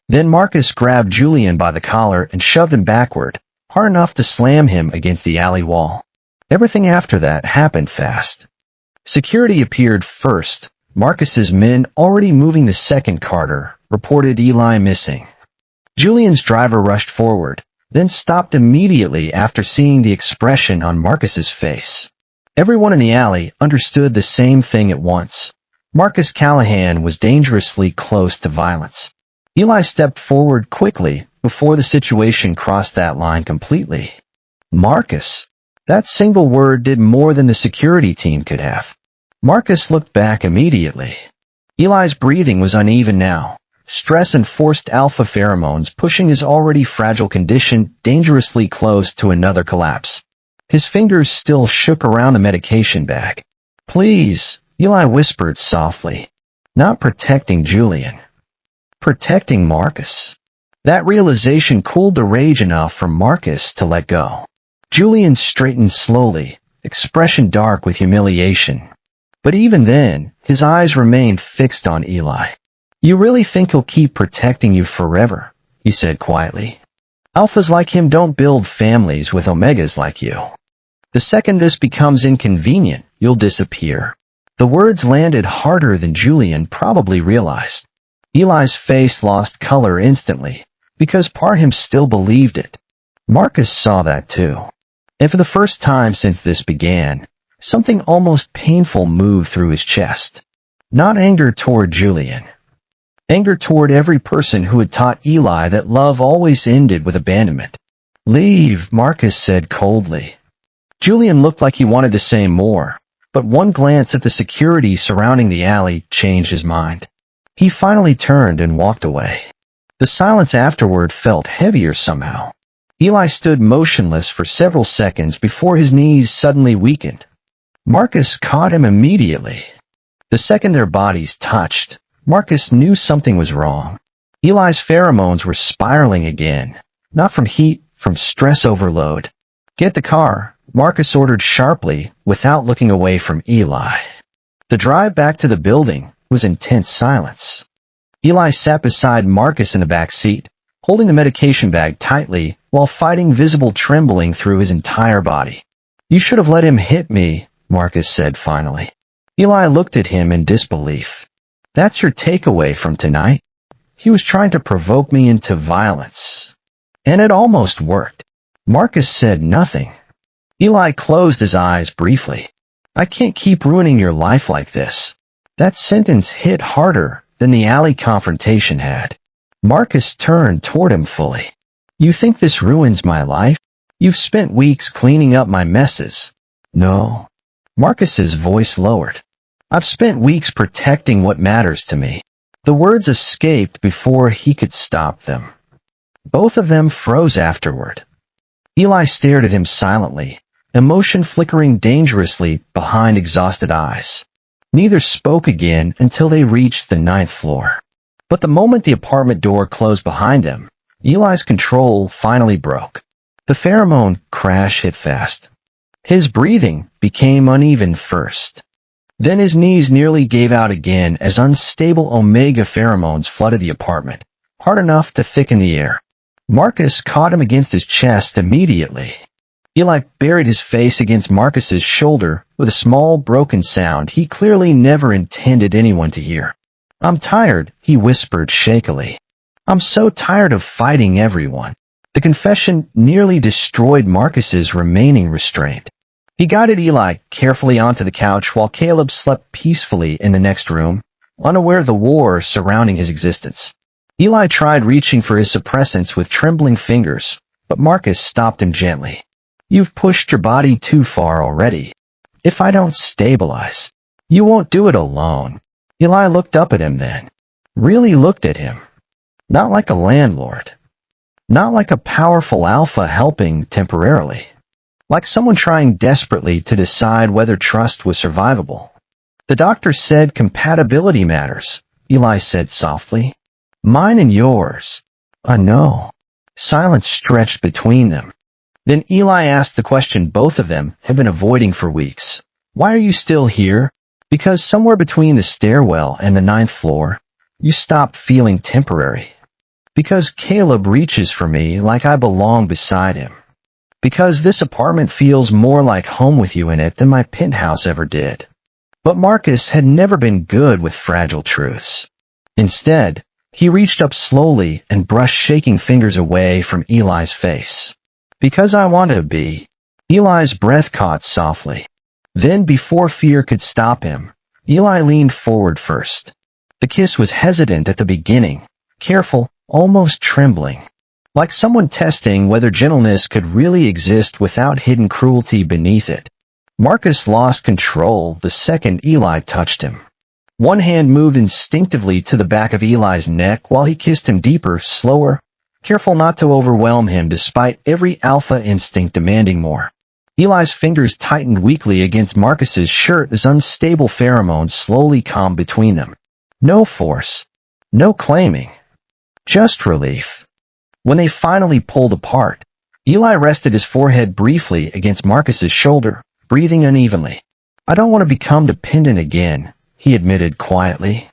Then Marcus grabbed Julian by the collar and shoved him backward, hard enough to slam him against the alley wall. Everything after that happened fast. Security appeared first. Marcus's men, already moving the second Carter, reported Eli missing. Julian's driver rushed forward, then stopped immediately after seeing the expression on Marcus's face. Everyone in the alley understood the same thing at once. Marcus Callahan was dangerously close to violence. Eli stepped forward quickly before the situation crossed that line completely. Marcus. That single word did more than the security team could have. Marcus looked back immediately. Eli's breathing was uneven now, stress and forced alpha pheromones pushing his already fragile condition dangerously close to another collapse. His fingers still shook around the medication bag. "Please," Eli whispered softly. Not protecting Julian. Protecting Marcus. That realization cooled the rage enough for Marcus to let go. Julian straightened slowly, expression dark with humiliation. But even then, his eyes remained fixed on Eli. "You really think he'll keep protecting you forever?" he said quietly. "Alphas like him don't build families with Omegas like you. The second this becomes inconvenient, you'll disappear." The words landed harder than Julian probably realized. Eli's face lost color instantly, because part him still believed it. Marcus saw that too. And for the first time since this began, something almost painful moved through his chest. Not anger toward Julian. Anger toward every person who had taught Eli that love always ended with abandonment. Leave, Marcus said coldly. Julian looked like he wanted to say more, but one glance at the security surrounding the alley changed his mind. He finally turned and walked away. The silence afterward felt heavier somehow. Eli stood motionless for several seconds before his knees suddenly weakened. Marcus caught him immediately. The second their bodies touched, Marcus knew something was wrong. Eli's pheromones were spiraling again, not from heat, from stress overload. Get the car, Marcus ordered sharply, without looking away from Eli. The drive back to the building was intense silence. Eli sat beside Marcus in the back seat, holding the medication bag tightly while fighting visible trembling through his entire body. You should have let him hit me, Marcus said finally. Eli looked at him in disbelief. That's your takeaway from tonight? He was trying to provoke me into violence. And it almost worked. Marcus said nothing. Eli closed his eyes briefly. I can't keep ruining your life like this. That sentence hit harder than the alley confrontation had. Marcus turned toward him fully. You think this ruins my life? You've spent weeks cleaning up my messes. No. Marcus's voice lowered. I've spent weeks protecting what matters to me. The words escaped before he could stop them. Both of them froze afterward. Eli stared at him silently, emotion flickering dangerously behind exhausted eyes. Neither spoke again until they reached the 9th floor. But the moment the apartment door closed behind them, Eli's control finally broke. The pheromone crash hit fast. His breathing became uneven first. Then his knees nearly gave out again as unstable omega pheromones flooded the apartment, hard enough to thicken the air. Marcus caught him against his chest immediately. Eli buried his face against Marcus's shoulder with a small, broken sound he clearly never intended anyone to hear. I'm tired, he whispered shakily. I'm so tired of fighting everyone. The confession nearly destroyed Marcus's remaining restraint. He guided Eli carefully onto the couch while Caleb slept peacefully in the next room, unaware of the war surrounding his existence. Eli tried reaching for his suppressants with trembling fingers, but Marcus stopped him gently. You've pushed your body too far already. If I don't stabilize, you won't do it alone. Eli looked up at him then. Really looked at him. Not like a landlord. Not like a powerful alpha helping temporarily. Like someone trying desperately to decide whether trust was survivable. The doctor said compatibility matters, Eli said softly. Mine and yours. I know. Silence stretched between them. Then Eli asked the question both of them had been avoiding for weeks. Why are you still here? Because somewhere between the stairwell and the 9th floor, you stopped feeling temporary. Because Caleb reaches for me like I belong beside him. Because this apartment feels more like home with you in it than my penthouse ever did. But Marcus had never been good with fragile truths. Instead, he reached up slowly and brushed shaking fingers away from Eli's face. Because I want to be. Eli's breath caught softly. Then, before fear could stop him, Eli leaned forward first. The kiss was hesitant at the beginning, careful, almost trembling. Like someone testing whether gentleness could really exist without hidden cruelty beneath it. Marcus lost control the second Eli touched him. One hand moved instinctively to the back of Eli's neck while he kissed him deeper, slower, careful not to overwhelm him despite every alpha instinct demanding more. Eli's fingers tightened weakly against Marcus's shirt as unstable pheromones slowly calmed between them. No force. No claiming. Just relief. When they finally pulled apart, Eli rested his forehead briefly against Marcus's shoulder, breathing unevenly. I don't want to become dependent again, he admitted quietly.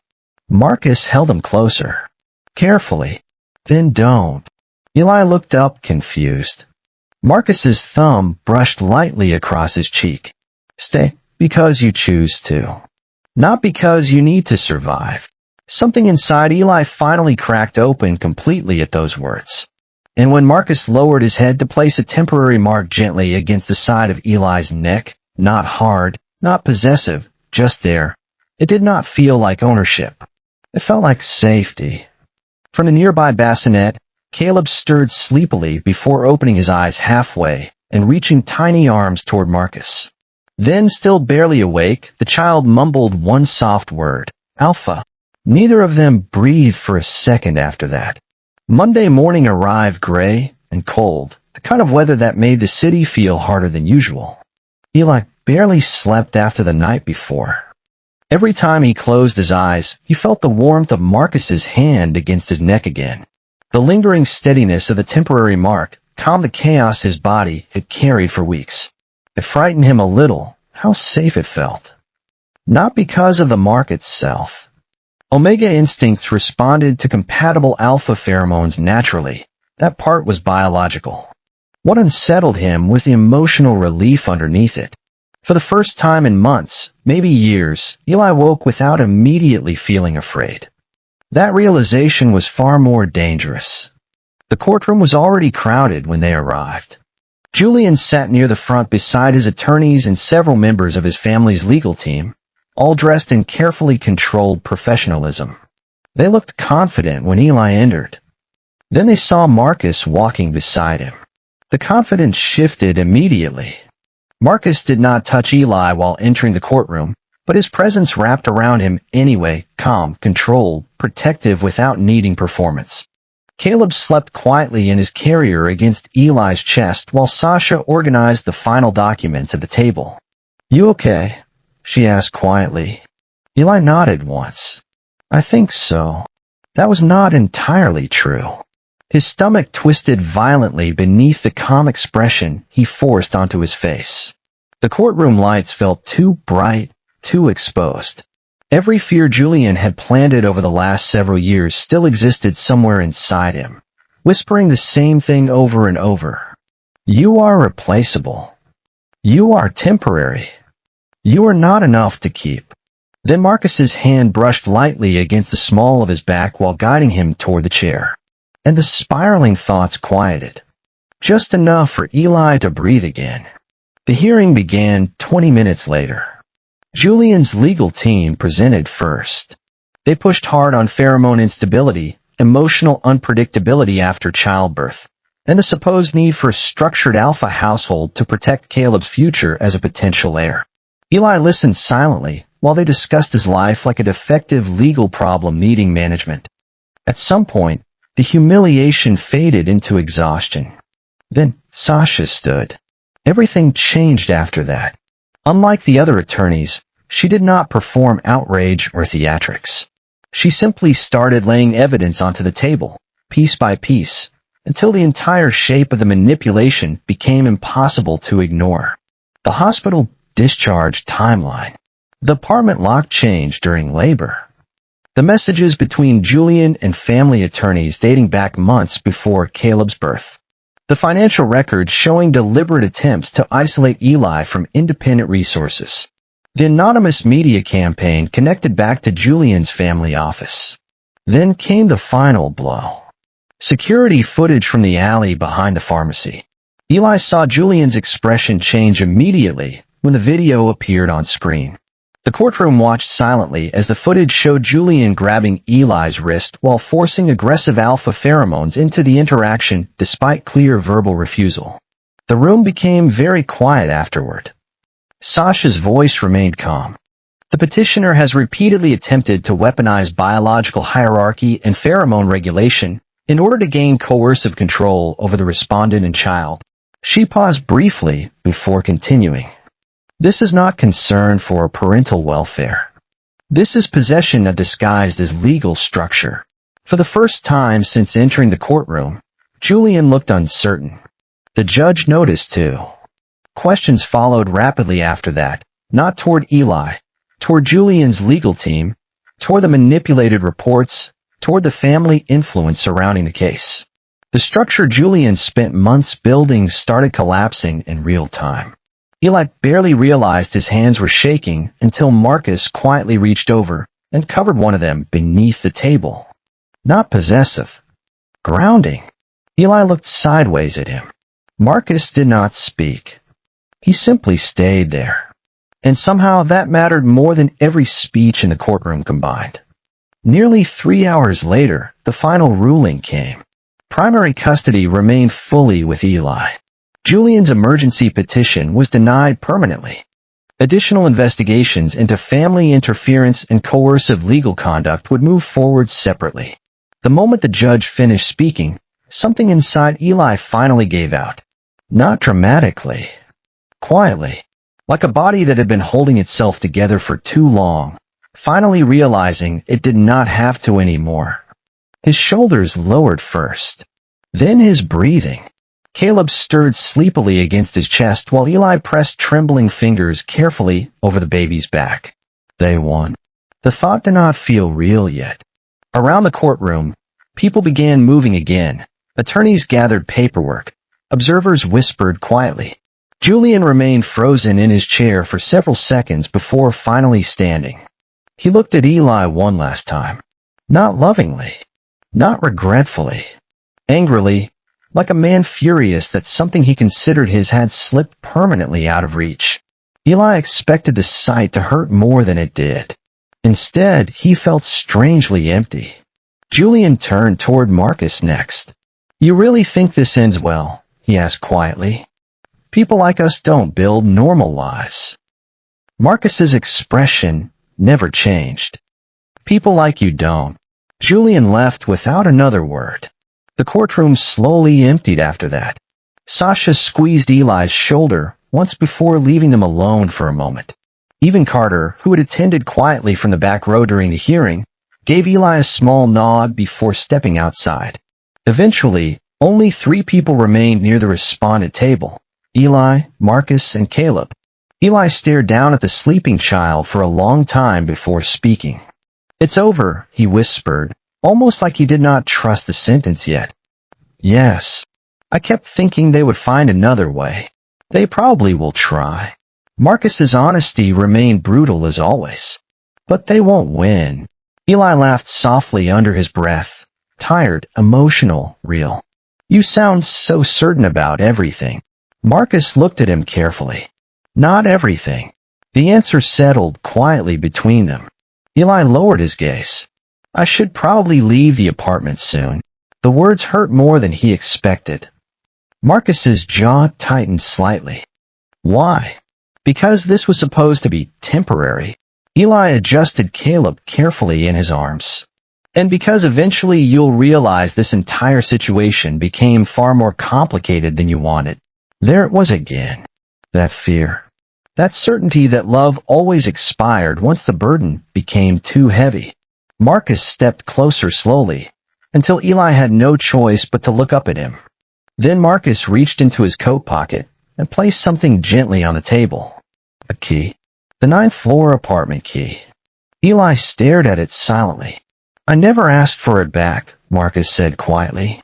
Marcus held him closer. Carefully. Then don't. Eli looked up, confused. Marcus's thumb brushed lightly across his cheek. Stay, because you choose to. Not because you need to survive. Something inside Eli finally cracked open completely at those words. And when Marcus lowered his head to place a temporary mark gently against the side of Eli's neck, not hard, not possessive, just there, it did not feel like ownership. It felt like safety. From the nearby bassinet, Caleb stirred sleepily before opening his eyes halfway and reaching tiny arms toward Marcus. Then, still barely awake, the child mumbled one soft word, Alpha. Neither of them breathed for a second after that. Monday morning arrived gray and cold, the kind of weather that made the city feel harder than usual. Eli barely slept after the night before. Every time he closed his eyes, he felt the warmth of Marcus's hand against his neck again. The lingering steadiness of the temporary mark calmed the chaos his body had carried for weeks. It frightened him a little, how safe it felt. Not because of the mark itself. Omega instincts responded to compatible alpha pheromones naturally. That part was biological. What unsettled him was the emotional relief underneath it. For the first time in months, maybe years, Eli woke without immediately feeling afraid. That realization was far more dangerous. The courtroom was already crowded when they arrived. Julian sat near the front beside his attorneys and several members of his family's legal team, all dressed in carefully controlled professionalism. They looked confident when Eli entered. Then they saw Marcus walking beside him. The confidence shifted immediately. Marcus did not touch Eli while entering the courtroom, but his presence wrapped around him anyway, calm, controlled, protective without needing performance. Caleb slept quietly in his carrier against Eli's chest while Sasha organized the final documents at the table. "You okay?" she asked quietly. Eli nodded once. "I think so." That was not entirely true. His stomach twisted violently beneath the calm expression he forced onto his face. The courtroom lights felt too bright, too exposed. Every fear Julian had planted over the last several years still existed somewhere inside him, whispering the same thing over and over. "You are replaceable. You are temporary. You are not enough to keep." Then Marcus's hand brushed lightly against the small of his back while guiding him toward the chair. And the spiraling thoughts quieted. Just enough for Eli to breathe again. The hearing began 20 minutes later. Julian's legal team presented first. They pushed hard on pheromone instability, emotional unpredictability after childbirth, and the supposed need for a structured alpha household to protect Caleb's future as a potential heir. Eli listened silently while they discussed his life like a defective legal problem needing management. At some point, the humiliation faded into exhaustion. Then Sasha stood. Everything changed after that. Unlike the other attorneys, she did not perform outrage or theatrics. She simply started laying evidence onto the table, piece by piece, until the entire shape of the manipulation became impossible to ignore. The hospital discharge timeline. The apartment lock change during labor. The messages between Julian and family attorneys dating back months before Caleb's birth. The financial records showing deliberate attempts to isolate Eli from independent resources. The anonymous media campaign connected back to Julian's family office. Then came the final blow. Security footage from the alley behind the pharmacy. Eli saw Julian's expression change immediately when the video appeared on screen. The courtroom watched silently as the footage showed Julian grabbing Eli's wrist while forcing aggressive alpha pheromones into the interaction despite clear verbal refusal. The room became very quiet afterward. Sasha's voice remained calm. The petitioner has repeatedly attempted to weaponize biological hierarchy and pheromone regulation in order to gain coercive control over the respondent and child. She paused briefly before continuing. This is not concern for parental welfare. This is possession disguised as legal structure. For the first time since entering the courtroom, Julian looked uncertain. The judge noticed too. Questions followed rapidly after that, not toward Eli, toward Julian's legal team, toward the manipulated reports, toward the family influence surrounding the case. The structure Julian spent months building started collapsing in real time. Eli barely realized his hands were shaking until Marcus quietly reached over and covered one of them beneath the table. Not possessive. Grounding. Eli looked sideways at him. Marcus did not speak. He simply stayed there. And somehow that mattered more than every speech in the courtroom combined. Nearly 3 hours later, the final ruling came. Primary custody remained fully with Eli. Julian's emergency petition was denied permanently. Additional investigations into family interference and coercive legal conduct would move forward separately. The moment the judge finished speaking, something inside Eli finally gave out. Not dramatically. Quietly. Like a body that had been holding itself together for too long, finally realizing it did not have to anymore. His shoulders lowered first. Then his breathing. Caleb stirred sleepily against his chest while Eli pressed trembling fingers carefully over the baby's back. They won. The thought did not feel real yet. Around the courtroom, people began moving again. Attorneys gathered paperwork. Observers whispered quietly. Julian remained frozen in his chair for several seconds before finally standing. He looked at Eli one last time. Not lovingly. Not regretfully. Angrily, like a man furious that something he considered his had slipped permanently out of reach. Eli expected the sight to hurt more than it did. Instead, he felt strangely empty. Julian turned toward Marcus next. You really think this ends well? He asked quietly. People like us don't build normal lives. Marcus's expression never changed. People like you don't. Julian left without another word. The courtroom slowly emptied after that. Sasha squeezed Eli's shoulder once before leaving them alone for a moment. Even Carter, who had attended quietly from the back row during the hearing, gave Eli a small nod before stepping outside. Eventually, only 3 people remained near the respondent table: Eli, Marcus, and Caleb. Eli stared down at the sleeping child for a long time before speaking. It's over, he whispered, almost like he did not trust the sentence yet. Yes. I kept thinking they would find another way. They probably will try. Marcus's honesty remained brutal as always. But they won't win. Eli laughed softly under his breath. Tired, emotional, real. You sound so certain about everything. Marcus looked at him carefully. Not everything. The answer settled quietly between them. Eli lowered his gaze. I should probably leave the apartment soon. The words hurt more than he expected. Marcus's jaw tightened slightly. Why? Because this was supposed to be temporary. Eli adjusted Caleb carefully in his arms. And because eventually you'll realize this entire situation became far more complicated than you wanted. There it was again. That fear. That certainty that love always expired once the burden became too heavy. Marcus stepped closer slowly, until Eli had no choice but to look up at him. Then Marcus reached into his coat pocket and placed something gently on the table. A key. The 9th floor apartment key. Eli stared at it silently. I never asked for it back, Marcus said quietly.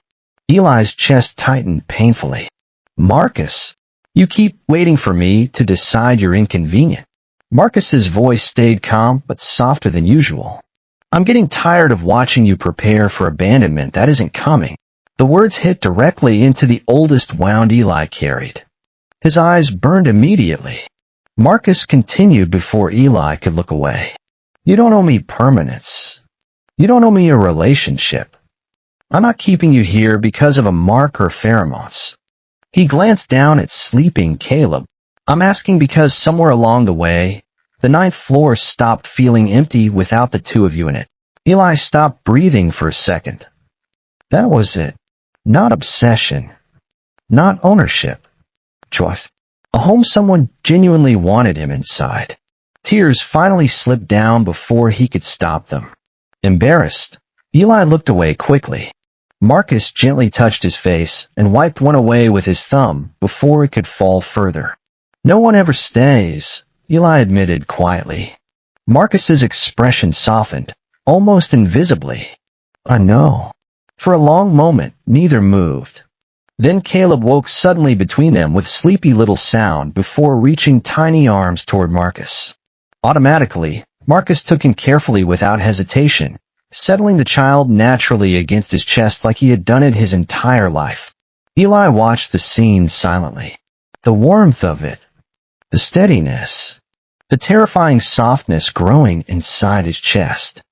Eli's chest tightened painfully. Marcus, you keep waiting for me to decide you're inconvenient. Marcus's voice stayed calm but softer than usual. I'm getting tired of watching you prepare for abandonment that isn't coming. The words hit directly into the oldest wound Eli carried. His eyes burned immediately. Marcus continued before Eli could look away. You don't owe me permanence. You don't owe me a relationship. I'm not keeping you here because of a mark or pheromones. He glanced down at sleeping Caleb. I'm asking because somewhere along the way, the 9th floor stopped feeling empty without the 2 of you in it. Eli stopped breathing for a second. That was it. Not obsession. Not ownership. Choice. A home someone genuinely wanted him inside. Tears finally slipped down before he could stop them. Embarrassed, Eli looked away quickly. Marcus gently touched his face and wiped one away with his thumb before it could fall further. No one ever stays, Eli admitted quietly. Marcus's expression softened, almost invisibly. I know. For a long moment, neither moved. Then Caleb woke suddenly between them with sleepy little sound before reaching tiny arms toward Marcus. Automatically, Marcus took him carefully without hesitation, settling the child naturally against his chest like he had done it his entire life. Eli watched the scene silently. The warmth of it, the steadiness, the terrifying softness growing inside his chest.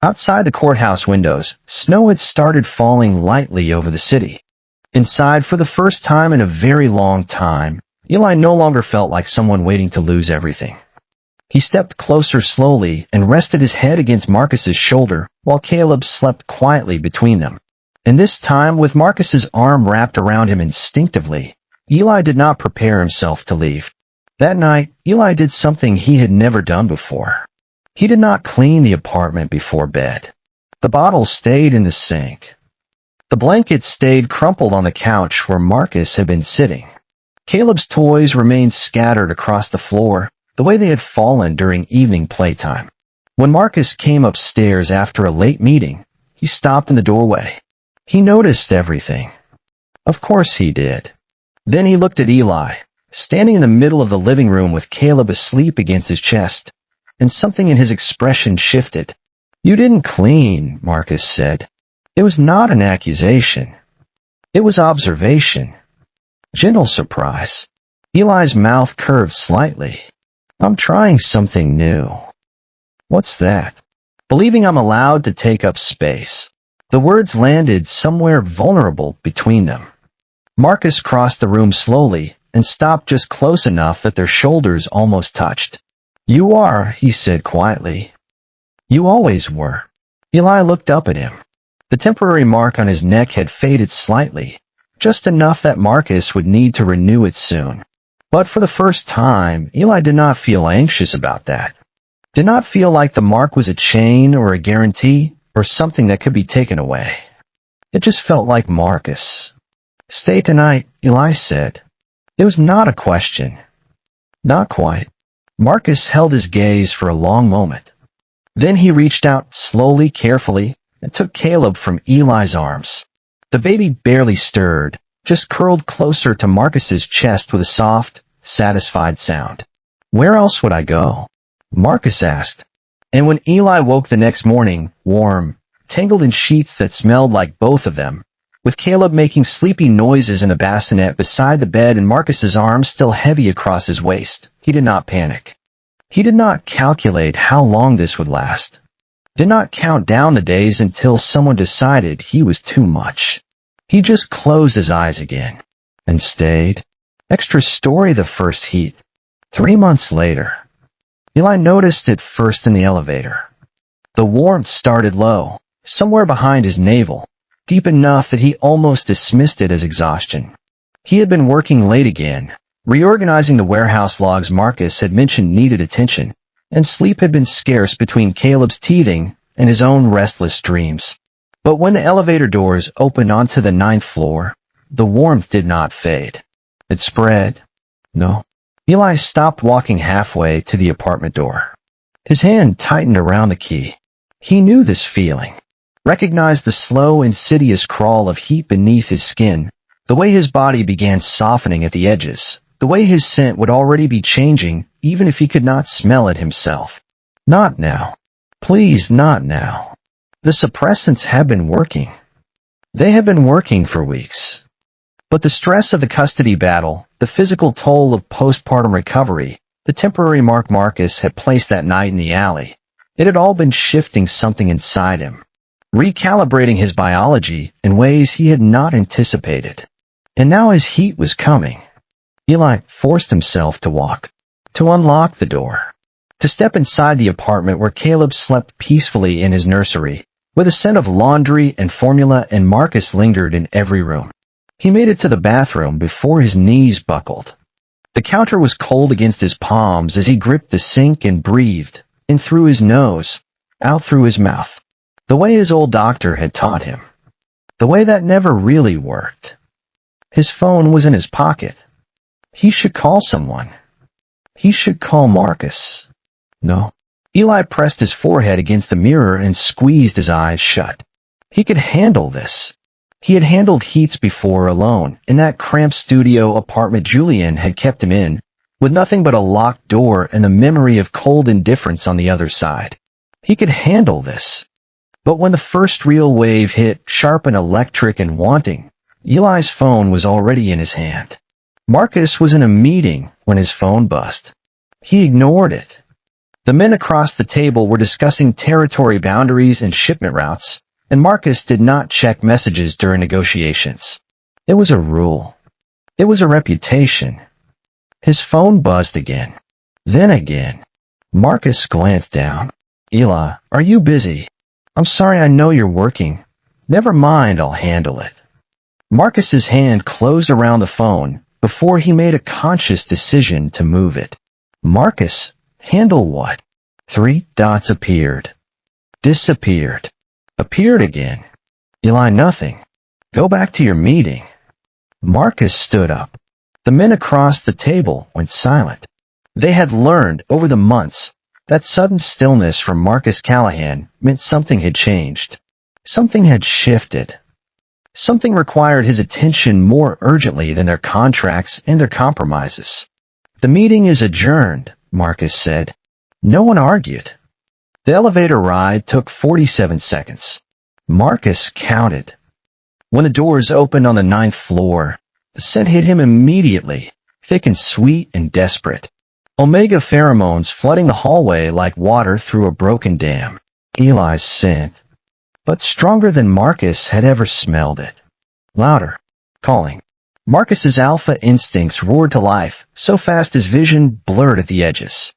Outside the courthouse windows, snow had started falling lightly over the city. Inside, for the first time in a very long time, Eli no longer felt like someone waiting to lose everything. He stepped closer slowly and rested his head against Marcus's shoulder while Caleb slept quietly between them. And this time, with Marcus's arm wrapped around him instinctively, Eli did not prepare himself to leave. That night, Eli did something he had never done before. He did not clean the apartment before bed. The bottle stayed in the sink. The blanket stayed crumpled on the couch where Marcus had been sitting. Caleb's toys remained scattered across the floor, the way they had fallen during evening playtime. When Marcus came upstairs after a late meeting, he stopped in the doorway. He noticed everything. Of course he did. Then he looked at Eli, standing in the middle of the living room with Caleb asleep against his chest, and something in his expression shifted. "You didn't clean," Marcus said. It was not an accusation. It was observation. Gentle surprise. Eli's mouth curved slightly. "I'm trying something new." "What's that?" "Believing I'm allowed to take up space." The words landed somewhere vulnerable between them. Marcus crossed the room slowly and stopped just close enough that their shoulders almost touched. "You are," he said quietly. "You always were." Eli looked up at him. The temporary mark on his neck had faded slightly, just enough that Marcus would need to renew it soon. But for the first time, Eli did not feel anxious about that. Did not feel like the mark was a chain or a guarantee or something that could be taken away. It just felt like Marcus. "Stay tonight," Eli said. It was not a question. Not quite. Marcus held his gaze for a long moment. Then he reached out slowly, carefully, and took Caleb from Eli's arms. The baby barely stirred, just curled closer to Marcus's chest with a soft, satisfied sound. "Where else would I go?" Marcus asked. And when Eli woke the next morning, warm, tangled in sheets that smelled like both of them, with Caleb making sleepy noises in a bassinet beside the bed and Marcus's arms still heavy across his waist, he did not panic. He did not calculate how long this would last. Did not count down the days until someone decided he was too much. He just closed his eyes again and stayed. Extra story: the first heat. 3 months later. Eli noticed it first in the elevator. The warmth started low, somewhere behind his navel, deep enough that he almost dismissed it as exhaustion. He had been working late again, reorganizing the warehouse logs Marcus had mentioned needed attention, and sleep had been scarce between Caleb's teething and his own restless dreams. But when the elevator doors opened onto the 9th floor, the warmth did not fade. It spread. No. Eli stopped walking halfway to the apartment door. His hand tightened around the key. He knew this feeling, recognized the slow, insidious crawl of heat beneath his skin, the way his body began softening at the edges, the way his scent would already be changing even if he could not smell it himself. Not now. Please, not now. The suppressants have been working. They have been working for weeks. But the stress of the custody battle, the physical toll of postpartum recovery, the temporary mark Marcus had placed that night in the alley, it had all been shifting something inside him, recalibrating his biology in ways he had not anticipated. And now his heat was coming. Eli forced himself to walk, to unlock the door, to step inside the apartment where Caleb slept peacefully in his nursery, with a scent of laundry and formula, and Marcus lingered in every room. He made it to the bathroom before his knees buckled. The counter was cold against his palms as he gripped the sink and breathed, in through his nose, out through his mouth, the way his old doctor had taught him, the way that never really worked. His phone was in his pocket. He should call someone. He should call Marcus. No. Eli pressed his forehead against the mirror and squeezed his eyes shut. He could handle this. He had handled heats before alone, in that cramped studio apartment Julian had kept him in, with nothing but a locked door and the memory of cold indifference on the other side. He could handle this. But when the first real wave hit, sharp and electric and wanting, Eli's phone was already in his hand. Marcus was in a meeting when his phone buzzed. He ignored it. The men across the table were discussing territory boundaries and shipment routes, and Marcus did not check messages during negotiations. It was a rule. It was a reputation. His phone buzzed again. Then again. Marcus glanced down. Eli, are you busy? I'm sorry, I know you're working. Never mind, I'll handle it. Marcus's hand closed around the phone before he made a conscious decision to move it. Marcus, handle what? 3 dots appeared. Disappeared. Appeared again. Eli, nothing. Go back to your meeting. Marcus stood up. The men across the table went silent. They had learned over the months that sudden stillness from Marcus Callahan meant something had changed. Something had shifted. Something required his attention more urgently than their contracts and their compromises. The meeting is adjourned, Marcus said. No one argued. The elevator ride took 47 seconds. Marcus counted. When the doors opened on the 9th floor, the scent hit him immediately, thick and sweet and desperate. Omega pheromones flooding the hallway like water through a broken dam. Eli's scent, but stronger than Marcus had ever smelled it. Louder, calling. Marcus's alpha instincts roared to life, so fast his vision blurred at the edges.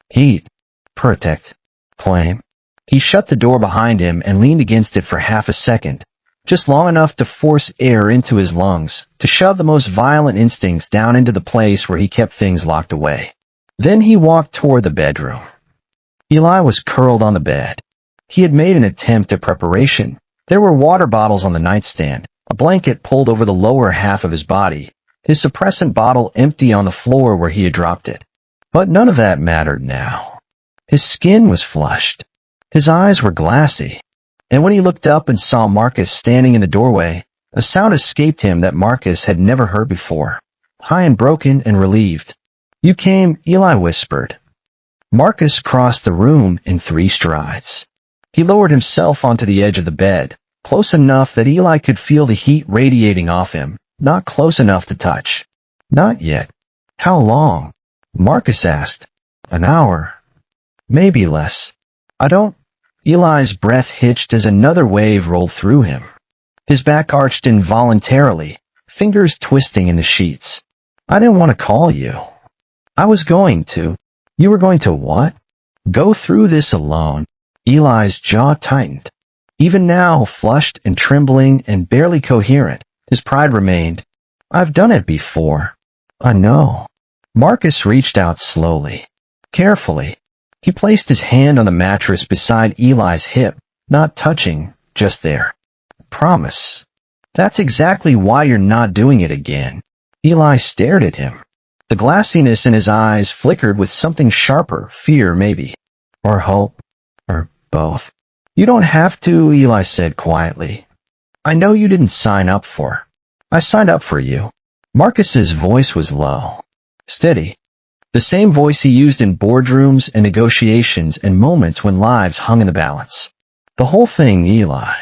Heat. Protect. Flame. He shut the door behind him and leaned against it for half a second, just long enough to force air into his lungs, to shove the most violent instincts down into the place where he kept things locked away. Then he walked toward the bedroom. Eli was curled on the bed. He had made an attempt at preparation. There were water bottles on the nightstand, a blanket pulled over the lower half of his body, his suppressant bottle empty on the floor where he had dropped it. But none of that mattered now. His skin was flushed. His eyes were glassy. And when he looked up and saw Marcus standing in the doorway, a sound escaped him that Marcus had never heard before, high and broken and relieved. You came, Eli whispered. Marcus crossed the room in 3 strides. He lowered himself onto the edge of the bed, close enough that Eli could feel the heat radiating off him, not close enough to touch. Not yet. How long? Marcus asked. An hour. Maybe less. I don't. Eli's breath hitched as another wave rolled through him. His back arched involuntarily, fingers twisting in the sheets. I didn't want to call you. I was going to. You were going to what? Go through this alone. Eli's jaw tightened. Even now, flushed and trembling and barely coherent, his pride remained. I've done it before. I know. Marcus reached out slowly, carefully. He placed his hand on the mattress beside Eli's hip, not touching, just there. Promise. That's exactly why you're not doing it again. Eli stared at him. The glassiness in his eyes flickered with something sharper, fear maybe, or hope, or both. You don't have to, Eli said quietly. I know you didn't sign up for. I signed up for you. Marcus's voice was low, steady. The same voice he used in boardrooms and negotiations and moments when lives hung in the balance. The whole thing, Eli.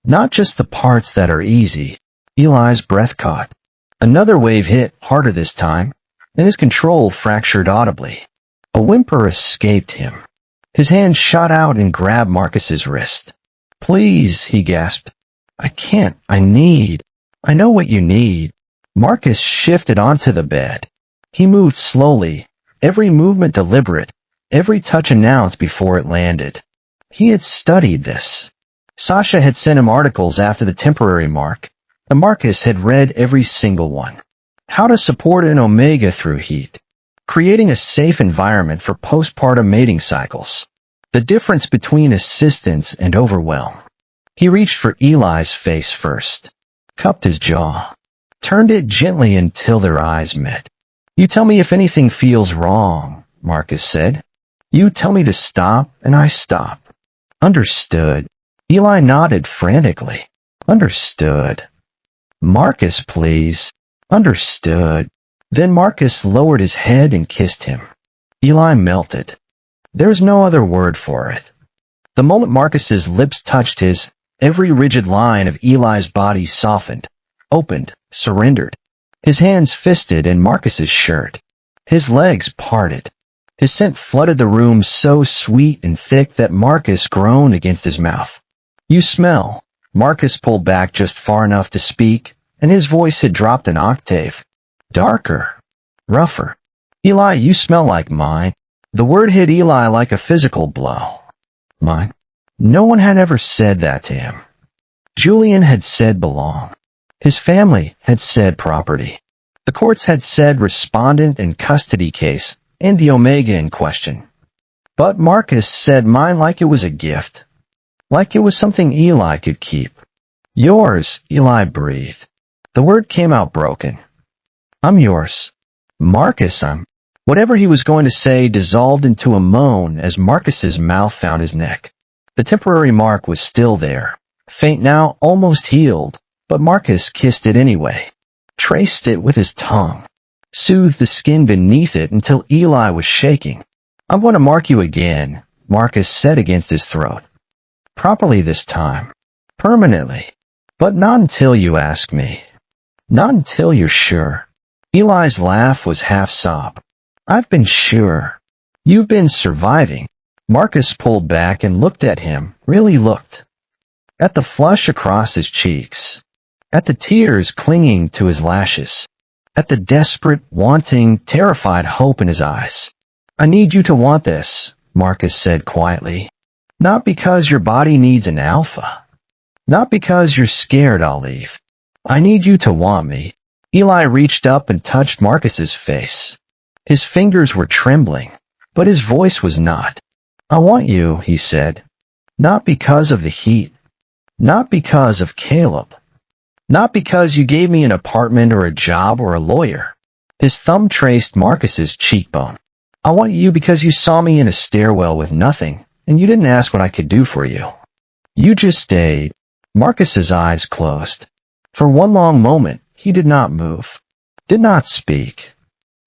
Not just the parts that are easy. Eli's breath caught. Another wave hit, harder this time, and his control fractured audibly. A whimper escaped him. His hand shot out and grabbed Marcus's wrist. Please, he gasped. I can't. I know what you need. Marcus shifted onto the bed. He moved slowly, every movement deliberate, every touch announced before it landed. He had studied this. Sasha had sent him articles after the temporary mark, and Marcus had read every single one. How to support an omega through heat. Creating a safe environment for postpartum mating cycles. The difference between assistance and overwhelm. He reached for Eli's face first, cupped his jaw, turned it gently until their eyes met. You tell me if anything feels wrong, Marcus said. You tell me to stop, and I stop. Understood. Eli nodded frantically. Understood. Marcus, please. Understood. Then Marcus lowered his head and kissed him. Eli melted. There's no other word for it. The moment Marcus's lips touched his, every rigid line of Eli's body softened, opened, surrendered. His hands fisted in Marcus's shirt. His legs parted. His scent flooded the room so sweet and thick that Marcus groaned against his mouth. "You smell." Marcus pulled back just far enough to speak, and his voice had dropped an octave. "Darker. Rougher. Eli, you smell like mine." The word hit Eli like a physical blow. Mine? No one had ever said that to him. Julian had said belong. His family had said property. The courts had said respondent and custody case, and the omega in question. But Marcus said mine like it was a gift. Like it was something Eli could keep. "Yours," Eli breathed. The word came out broken. "I'm yours." "Marcus, I'm..." Whatever he was going to say dissolved into a moan as Marcus's mouth found his neck. The temporary mark was still there, faint now, almost healed, but Marcus kissed it anyway, traced it with his tongue, soothed the skin beneath it until Eli was shaking. "I'm going to mark you again," Marcus said against his throat. "Properly this time. Permanently. But not until you ask me. Not until you're sure." Eli's laugh was half sob. "I've been sure. You've been surviving." Marcus pulled back and looked at him, really looked. At the flush across his cheeks. At the tears clinging to his lashes. At the desperate, wanting, terrified hope in his eyes. "I need you to want this," Marcus said quietly. "Not because your body needs an alpha. Not because you're scared I'll leave. I need you to want me." Eli reached up and touched Marcus's face. His fingers were trembling, but his voice was not. "I want you," he said. "Not because of the heat. Not because of Caleb. Not because you gave me an apartment or a job or a lawyer." His thumb traced Marcus's cheekbone. "I want you because you saw me in a stairwell with nothing, and you didn't ask what I could do for you. You just stayed." Marcus's eyes closed. For one long moment, he did not move, did not speak.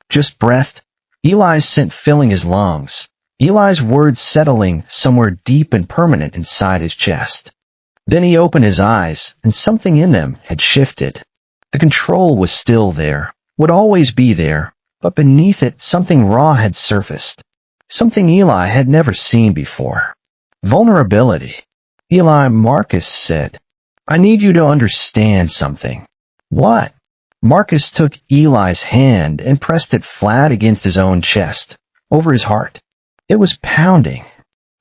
Just breathed, Eli's scent filling his lungs, Eli's words settling somewhere deep and permanent inside his chest. Then he opened his eyes, and something in them had shifted. The control was still there, would always be there, but beneath it something raw had surfaced. Something Eli had never seen before. Vulnerability. "Eli," Marcus said, "I need you to understand something." "What?" Marcus took Eli's hand and pressed it flat against his own chest, over his heart. It was pounding,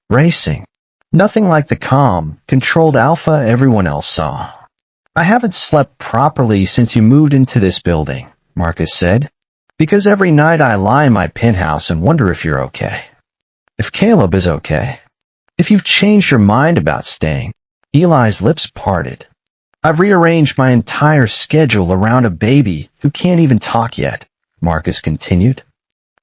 racing. Nothing like the calm, controlled alpha everyone else saw. "I haven't slept properly since you moved into this building," Marcus said, "because every night I lie in my penthouse and wonder if you're okay. If Caleb is okay. If you've changed your mind about staying." Eli's lips parted. "I've rearranged my entire schedule around a baby who can't even talk yet," Marcus continued.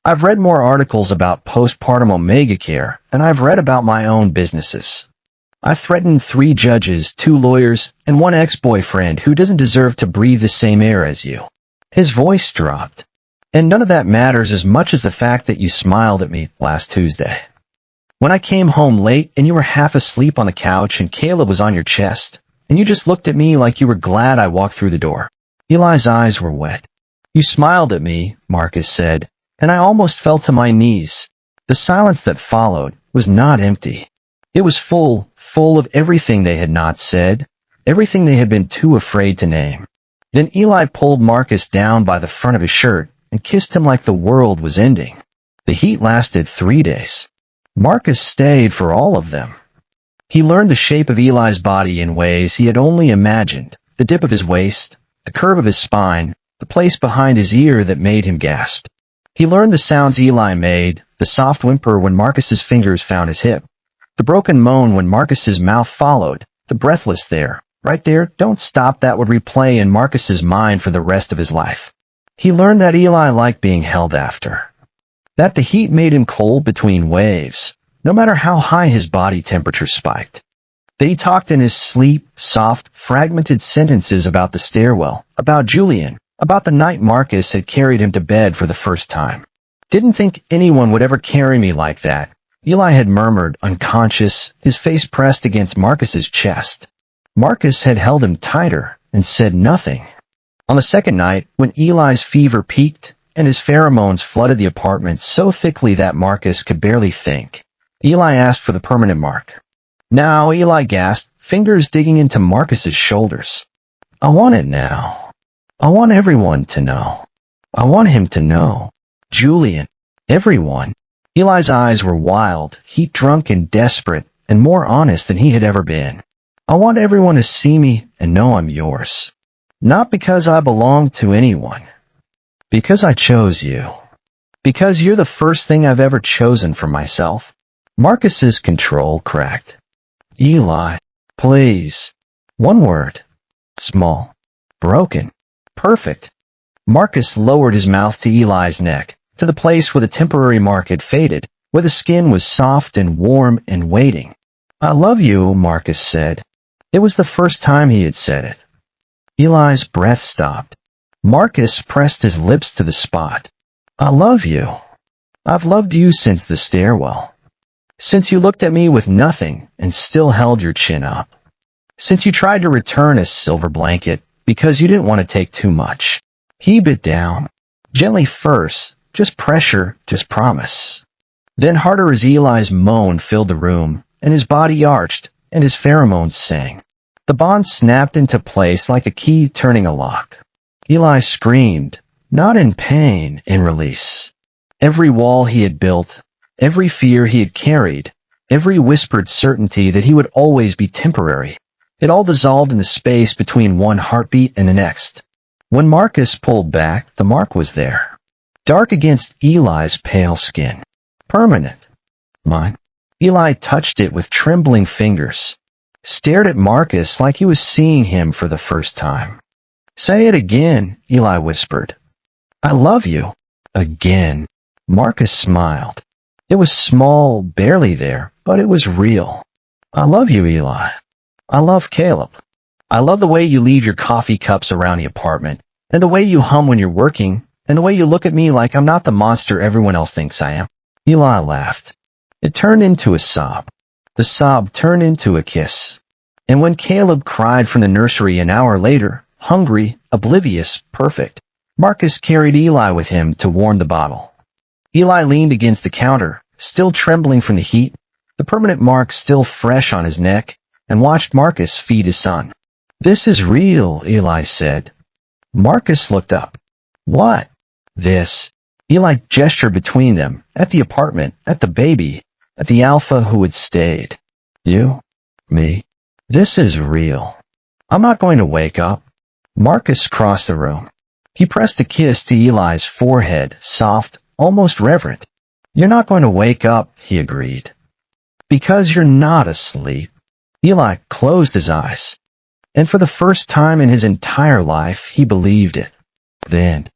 "I've read more articles about postpartum omega care than I've read about my own businesses. I threatened 3 judges, 2 lawyers, and 1 ex-boyfriend who doesn't deserve to breathe the same air as you." His voice dropped. "And none of that matters as much as the fact that you smiled at me last Tuesday. When I came home late and you were half asleep on the couch and Caleb was on your chest, and you just looked at me like you were glad I walked through the door." Eli's eyes were wet. "You smiled at me," Marcus said, "and I almost fell to my knees." The silence that followed was not empty. It was full of everything they had not said, everything they had been too afraid to name. Then Eli pulled Marcus down by the front of his shirt and kissed him like the world was ending. The heat lasted 3 days. Marcus stayed for all of them. He learned the shape of Eli's body in ways he had only imagined, the dip of his waist, the curve of his spine, the place behind his ear that made him gasp. He learned the sounds Eli made, the soft whimper when Marcus's fingers found his hip, the broken moan when Marcus's mouth followed, the breathless there, right there, don't stop that would replay in Marcus's mind for the rest of his life. He learned that Eli liked being held after, that the heat made him cold between waves, no matter how high his body temperature spiked. That he talked in his sleep, soft, fragmented sentences about the stairwell, about Julian, about the night Marcus had carried him to bed for the first time. "Didn't think anyone would ever carry me like that," Eli had murmured, unconscious, his face pressed against Marcus's chest. Marcus had held him tighter and said nothing. On the second night, when Eli's fever peaked, and his pheromones flooded the apartment so thickly that Marcus could barely think. Eli asked for the permanent mark. "Now," Eli gasped, fingers digging into Marcus's shoulders. "I want it now. I want everyone to know. I want him to know. Julian. Everyone." Eli's eyes were wild, heat-drunk and desperate, and more honest than he had ever been. "I want everyone to see me and know I'm yours. Not because I belong to anyone. Because I chose you. Because you're the first thing I've ever chosen for myself." Marcus's control cracked. "Eli, please." One word. Small. Broken. Perfect. Marcus lowered his mouth to Eli's neck, to the place where the temporary mark had faded, where the skin was soft and warm and waiting. "I love you," Marcus said. It was the first time he had said it. Eli's breath stopped. Marcus pressed his lips to the spot. "I love you. I've loved you since the stairwell. Since you looked at me with nothing and still held your chin up. Since you tried to return a silver blanket because you didn't want to take too much." He bit down. Gently first, just pressure, just promise. Then harder as Eli's moan filled the room, and his body arched, and his pheromones sang. The bond snapped into place like a key turning a lock. Eli screamed, not in pain, in release. Every wall he had built, every fear he had carried, every whispered certainty that he would always be temporary, it all dissolved in the space between one heartbeat and the next. When Marcus pulled back, the mark was there. Dark against Eli's pale skin. Permanent. Mine. Eli touched it with trembling fingers. Stared at Marcus like he was seeing him for the first time. "Say it again," Eli whispered. "I love you." Again. Marcus smiled. It was small, barely there, but it was real. "I love you, Eli. I love Caleb. I love the way you leave your coffee cups around the apartment, and the way you hum when you're working, and the way you look at me like I'm not the monster everyone else thinks I am." Eli laughed. It turned into a sob. The sob turned into a kiss. And when Caleb cried from the nursery an hour later, hungry, oblivious, perfect, Marcus carried Eli with him to warm the bottle. Eli leaned against the counter, still trembling from the heat, the permanent mark still fresh on his neck, and watched Marcus feed his son. "This is real," Eli said. Marcus looked up. "What?" "This." Eli gestured between them, at the apartment, at the baby, at the alpha who had stayed. "You, me. This is real. I'm not going to wake up." Marcus crossed the room. He pressed a kiss to Eli's forehead, soft, almost reverent. "You're not going to wake up," he agreed. "Because you're not asleep." Eli closed his eyes. And for the first time in his entire life, he believed it. Then,